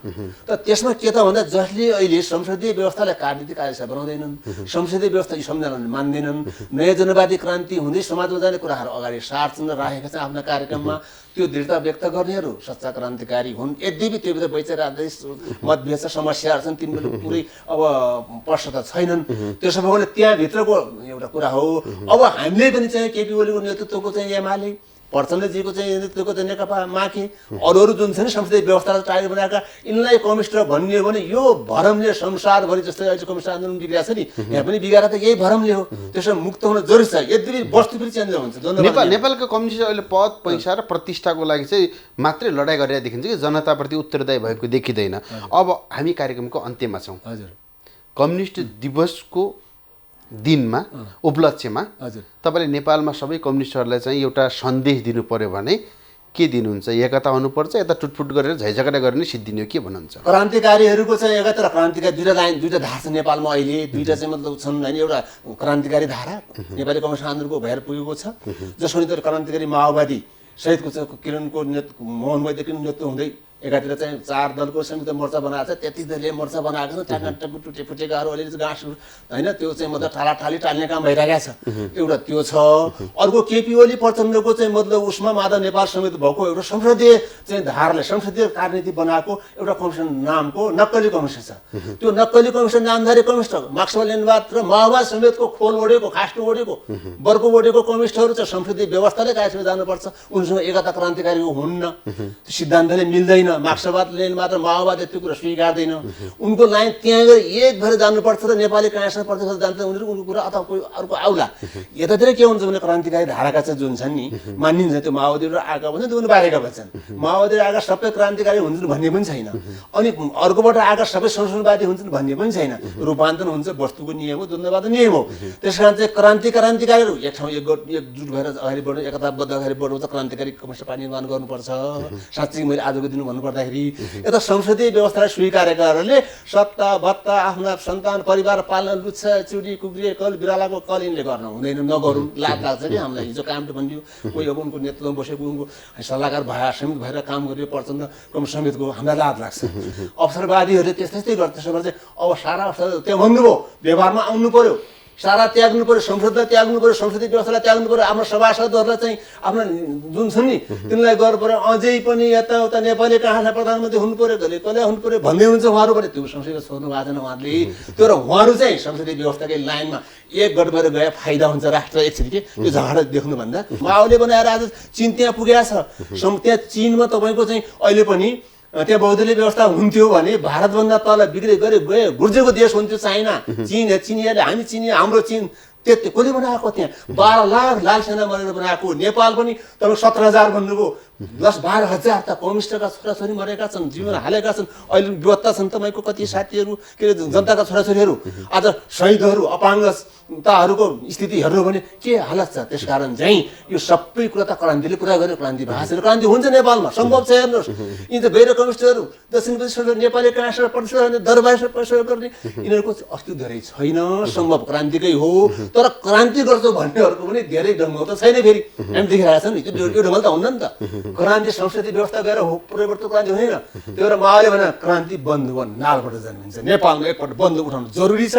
Speaker 3: त त्यसमा के त भन्दा जसले अहिले संसदीय व्यवस्थालाई राजनीतिक आदेश बनाउँदैनन्, संसदीय व्यवस्था यी संविधानले मान्दैनन्, नयाँ जनवादी क्रान्ति हुँदै समाजमा जाने कुराहरू अगाडि सार्छन् र राखेका छन् आफ्ना कार्यक्रममा, त्यो दृढता व्यक्त गर्नेहरू सच्चा क्रान्तिकारी हुन्। यद्यपि त्योभित्र वैचारिक आदेश मतभेद समस्याहरू छन्, तिनीहरू पुरै अब स्पष्ट त छैनन्। त्यसो भयो भने त्यहाँभित्रको एउटा कुरा हो। अब हामीले पनि चाहिँ केपी ओलीको नेतृत्वको चाहिँ एमाले, प्रचण्डजीको चाहिँ नेतृत्वको चाहिँ नेकपा माके, अरू जुन छ नि संसदीय व्यवस्थालाई टार्गेट बनाएका, यिनलाई कम्युनिस्ट भनियो भने यो भरमले संसारभरि जस्तै अहिले कम्युनिस्ट आन्दोलन बिग्रिएको छ नि, यहाँ पनि बिगाएर त यही भरमले हो। त्यसमा मुक्त हुन जरुरी छ। यद्यपि वस्तु फेरि चेन्ज हुन्छ।
Speaker 2: नेपालको कम्युनिस्ट अहिले पद पैसा र प्रतिष्ठाको लागि चाहिँ मात्रै लडाइँ गरेर देखिन्छ कि जनताप्रति उत्तरदायी भएको देखिँदैन। अब हामी कार्यक्रमको अन्त्यमा छौँ।
Speaker 3: हजुर,
Speaker 2: कम्युनिस्ट दिवसको दिनमा उपलक्ष्यमा तपाईँले नेपालमा सबै कम्युनिस्टहरूलाई चाहिँ एउटा सन्देश दिनु पर्यो भने के दिनुहुन्छ? एकता हुनुपर्छ, यता टुटफुट गरेर झैझगडा गरेर नै सिद्धिने हो के भन्नुहुन्छ?
Speaker 3: क्रान्तिकारीहरूको चाहिँ एकता र क्रान्तिकारी दुईवटा लाइन, दुईवटा धारा छ नेपालमा अहिले। दुईवटा चाहिँ मतलब छन् होइन, एउटा क्रान्तिकारी धारा नेपाली कम्युनिस्ट आन्दोलनको भएर पुगेको छ, जसको निमित्त क्रान्तिकारी माओवादी सहितको किरणको मोहन वैद्यको नेतृत्व हुँदै एकातिर चाहिँ 4 दलको संयुक्त मोर्चा बनाएको छ। 33 दलीय मोर्चा बनाएको छ। टाढा टुटे फुटेकाहरू अलिअलि गाँस होइन, त्यो चाहिँ मतलब ठालाठाली टाल्ने काम भइरहेको छ। एउटा त्यो छ। अर्को केपी ओली प्रचण्डको चाहिँ मतलब उसमा माधव नेपाल समेत भएको एउटा संसदीय चाहिँ धाराले संसदीय कार्यनीति बनाएको एउटा कमिसन नामको नक्कली कमिसन छ। त्यो नक्कली कमिसन नामधारी कमिस्ट मार्क्सवाद लेनिनवाद र माओवाद समेतको खोल ओढेको, खास्टो ओढेको, बर्को ओढेको कमिस्टहरू चाहिँ संसदीय व्यवस्थाले कार्यसँग जानुपर्छ। उनीसँग एकता क्रान्तिकारी हुन्न, त्यो सिद्धान्तले मिल्दैन। मार्क्सवाद लेनिनवाद र माओवाद त्यो कुरा स्वीकार्दैन। उनको लाइन त्यहाँ गएर एक भएर जानुपर्छ र नेपाली काङ्ग्रेसमा प्रतिशत जान्छ उनीहरू उनको कुरा अथवा कोही अर्को आउला। यतातिर के हुन्छ भने क्रान्तिकारी धाराका चाहिँ जुन छन् नि मानिन्छ, त्यो माओवादीबाट आएका भन्छन्, त्यो बाहिरका भन्छन्। माओवादी आएका सबै क्रान्तिकारी हुन्छन् भन्ने पनि छैन, अनि अर्कोबाट आएका सबै संशोधनवादी हुन्छन् भन्ने पनि छैन। रूपान्तरण हुन्छ, वस्तुको नियम हो, द्वन्द्ववाद नियम हो। त्यस कारण चाहिँ क्रान्तिकारीहरू एक ठाउँ एकजुट भएर अगाडि बढ्नु, एकताबद्ध अगाडि बढ्नु त क्रान्तिकारी कम्युनिस्ट पार्टी निर्माण गर्नुपर्छ। साँच्चै मैले आजको दिन भन्नुपर्दाखेरि यता संसदीय व्यवस्थालाई स्वीकारेकाहरूले सत्ता भत्ता आफ्ना सन्तान परिवार पाल्न लुच्छा चुरी कुक्रिए कल बिरालाको कल यिनले गर्न हुँदैन, नगरौँ। लाभ लाग्छ कि हामीलाई। हिजो काम भनिदियो, कोही अब उनको नेतृत्वमा बसेको उनको सल्लाहकार समेत भएर काम गरियो प्रचण्ड कम समेतको, हामीलाई लाभ लाग्छ। अवसरवादीहरूले त्यस्तै गर्छ। त्यसो भएर चाहिँ अब सारा अवसर त्यहाँ भन्नुभयो, व्यवहारमा आउनु पर्यो, सारा त्याग्नु पर्यो, संसदलाई त्याग्नु पर्यो, संसदीय व्यवस्थालाई त्याग्नु पर्यो, आफ्नो सभासदहरूलाई चाहिँ आफ्नो जुन छन् नि तिनलाई गर्नु पर्यो। अझै पनि यताउता नेपाली कहाँ प्रधानमन्त्री हुनु पर्यो, कसले हुनु पर्यो भन्दै हुन्छ उहाँहरू पनि। त्यो संसदीय छोड्नु भएको छैन उहाँहरूले। त्यो र उहाँहरू चाहिँ संसदीय व्यवस्थाकै लाइनमा एक गठ भएर गए फाइदा हुन्छ राष्ट्र एकछिन के यो झगडा देख्नुभन्दा। माओले बनाएर आज चीन त्यहाँ पुगेको छ। त्यहाँ चीनमा तपाईँको चाहिँ अहिले पनि त्यहाँ बहुदलीय व्यवस्था हुन्थ्यो भने भारतभन्दा तल बिग्रे गए गुर्जेको देश हुन्थ्यो चाइना। चिनियाले हामी चिनिया हाम्रो चीन त्यति कसले बनाएको? त्यहाँ 12 लाख लाल सेना मरेर बनाएको। नेपाल पनि तपाईँ 17,000 भन्नुभयो, 10-12 हजार त कम्युनिस्टका छोराछोरी मरेका छन्, जीवन हालेका छन्। अहिले विपत्ता छन् तपाईँको कति साथीहरू, के अरे जनताका छोराछोरीहरू। आज शहीदहरू अपाङ्गताहरूको स्थिति हेर्नु भने के हालत छ। त्यसकारण चाहिँ यो सबै कुरा त क्रान्तिले पुरा गर्यो। क्रान्ति भाषा क्रान्ति हुन्छ नेपालमा, सम्भव छ। हेर्नुहोस्, यी त गैर कम्युनिस्टहरू दक्षिण नेपाली काङ्ग्रेस प्रतिशत दरबार प्रतिशत गर्ने यिनीहरूको अस्तित्व धेरै छैन। सम्भव क्रान्तिकै हो, तर क्रान्ति गर्छौ भन्नेहरूको पनि धेरै ढङ्ग त छैन। फेरि हामी देखिरहेको छौँ नि, यो ढङ्ग त हुन्न नि त। क्रान्ति संसदीय व्यवस्था गरेर परिवर्तन क्रान्ति हुँदैन। त्यो भएर माओले भने क्रान्ति बन्द नालबाट जन्मिन्छ। नेपालमा एकपल्ट बन्द उठाउनु जरुरी छ।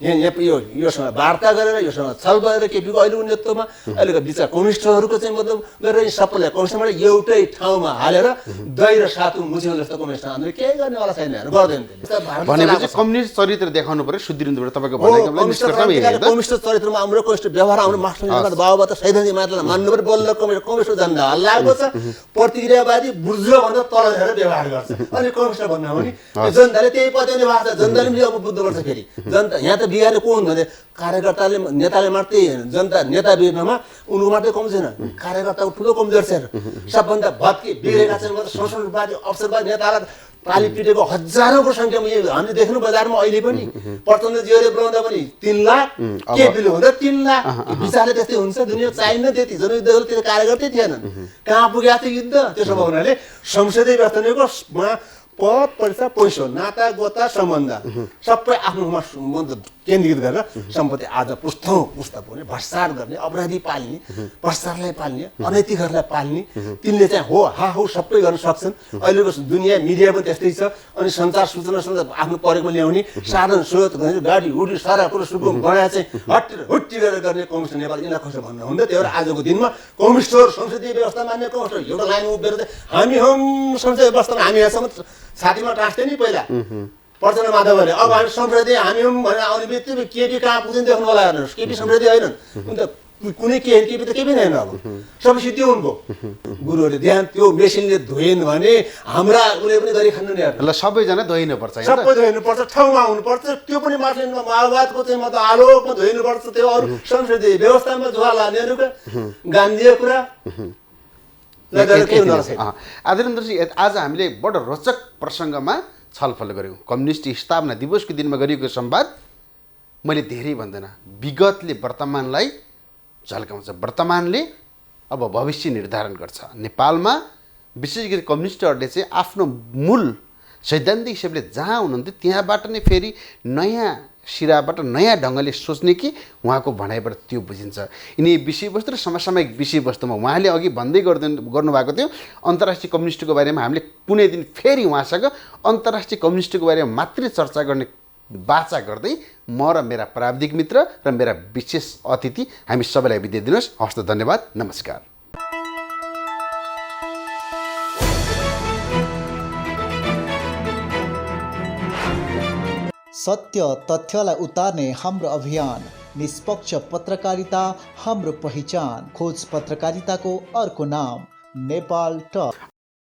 Speaker 3: योसँग वार्ता गरेर योसँग छलफल गरेर केपीको अहिलेको नेतृत्वमा अहिलेको विचार कम्युनिस्टहरूको चाहिँ मतलब गरेर सबैलाई कम्युनिस्टबाट एउटै ठाउँमा हालेर दही र सातु मुछ्यौँ जस्तो कम्युनिस्ट आन्दोलन केही गर्नेवाला छैन गर्दैन
Speaker 2: भनेपछि कम्युनिस्ट चरित्र देखाउनु पर्यो सुधिरिनु पर्यो तपाईँको भनाइको निष्कर्षमा यही हो त?
Speaker 3: कम्युनिस्ट चरित्रमा हाम्रो कम्युनिस्ट व्यवहार हाम्रो मास्टर बाबुबा त सैद्धान्तिक मात्रलाई मान्नु पर्यो बल्ल कम्युनिस्ट झन्डा हल्लाएको छ प्रतिक्रियावादी बुर्जुवा भन्दा तल झरेर व्यवहार गर्छ अनि कम्युनिस्ट भन्नु हो नि जनताले त्यही पत्याउने भएको छ जनताले पनि अब बुझ्नु पर्छ फेरि जनता यहाँ त बिगार्ने को हुन् भने कार्यकर्ताले नेताले मात्रै जनता नेता बिर्नमा उनको मात्रै कम छैन कार्यकर्ताको ठुलो कमजोर छ सबभन्दा भत्के बिग्रेका छन् मतलब शोषणवादी अवसरवादी नेतालाई पाली पिटेको हजारौँको सङ्ख्यामा हामीले देख्नु बजारमा अहिले पनि प्रचण्डजीहरूले बोलाउँदा पनि 3 लाख केपीले हुँदा 3 लाख विचारले त्यस्तै हुन्छ दुनियाँ चाहिन्न त्यति जनयुद्धहरू त्यो कार्यकर्तै थिएनन् कहाँ पुगेको थियो युद्ध त्यसो भयो हुनाले संसदीय व्यवस्थाको पद पैसा पैसो नाता गोता सम्बन्ध सबै आफ्नोमा केन्द्रित गरेर सम्पत्ति आज पुस्तौँ पुस्ता पुग्ने भ्रष्टाचार गर्ने अपराधी पाल्ने भ्रष्टाचारलाई पाल्ने अनैतिकहरूलाई पाल्ने तिनले चाहिँ हो हा हो सबै गर्न सक्छन् अहिलेको दुनियाँ मिडिया पनि त्यस्तै छ अनि सञ्चार सूचना आफ्नो परेकोमा ल्याउने साधन स्रोत गाडी उडी सारा कुरो सुगम बनाएर चाहिँ हुट्टी गरेर गर्ने कम्युनिस्ट नेपाल यिनीलाई कसो भन्नु हुँदा त्यही भएर आजको दिनमा कम्युनिस्टहरू संसदीय व्यवस्था मान्ने कम्युनिस्ट एउटा लाइनमा उभिएर हामी हम संसदीय व्यवस्थामा हामी यहाँसम्म साथीमा टाँस्थ्यो नि पहिला प्रचण्ड माधवले अब हामी संसदीय हामी हम भनेर आउने बित्तिकै केपी कहाँ पुग्दैन देख्नु होला हेर्नुहोस् केपी संसदीय होइनन् अन्त कुनै केपी त केही पनि छैन अब सबै सिद्धि उनको गुरुहरूले ध्यान त्यो मेसिनले धोएन भने हाम्रा उसले पनि गरी खानु नि
Speaker 2: ल सबैजना धोइनुपर्छ होइन त?
Speaker 3: सबै धोइनुपर्छ ठाउँमा हुनुपर्छ त्यो पनि मार्क्सिजममा माओवादको चाहिँ मतलब आलोकमा धोइनुपर्छ त्यो अरू संसदीय व्यवस्थामा ज्वाला नेहरूका गान्धीको कुरा
Speaker 2: आदरणीय आज हामीले बडो रोचक प्रसङ्गमा छलफल गऱ्यौँ कम्युनिस्ट स्थापना दिवसको दिनमा गरिएको संवाद मैले धेरै भन्दैन विगतले वर्तमानलाई झल्काउँछ वर्तमानले अब भविष्य निर्धारण गर्छ नेपालमा विशेष गरी कम्युनिस्टहरूले चाहिँ आफ्नो मूल सैद्धान्तिक हिसाबले जहाँ हुनुहुन्थ्यो त्यहाँबाट नै फेरि नयाँ सिराबाट नयाँ ढङ्गले सोच्ने कि उहाँको भनाइबाट त्यो बुझिन्छ यिनी विषयवस्तु र समसामयिक विषयवस्तुमा उहाँले अघि भन्दै गर्नुभएको थियो अन्तर्राष्ट्रिय कम्युनिस्टको बारेमा हामीले कुनै दिन फेरि उहाँसँग अन्तर्राष्ट्रिय कम्युनिस्टको बारेमा मात्रै चर्चा गर्ने बाचा गर्दै म र मेरा प्राविधिक मित्र र मेरा विशेष अतिथि हामी सबैलाई बिदा दिनुहोस् हस्त धन्यवाद नमस्कार।
Speaker 1: सत्य तथ्यलाई उतार्ने हाम्रो अभियान निष्पक्ष पत्रकारिता हाम्रो पहिचान खोज पत्रकारिताको अर्को नाम नेपाल टक।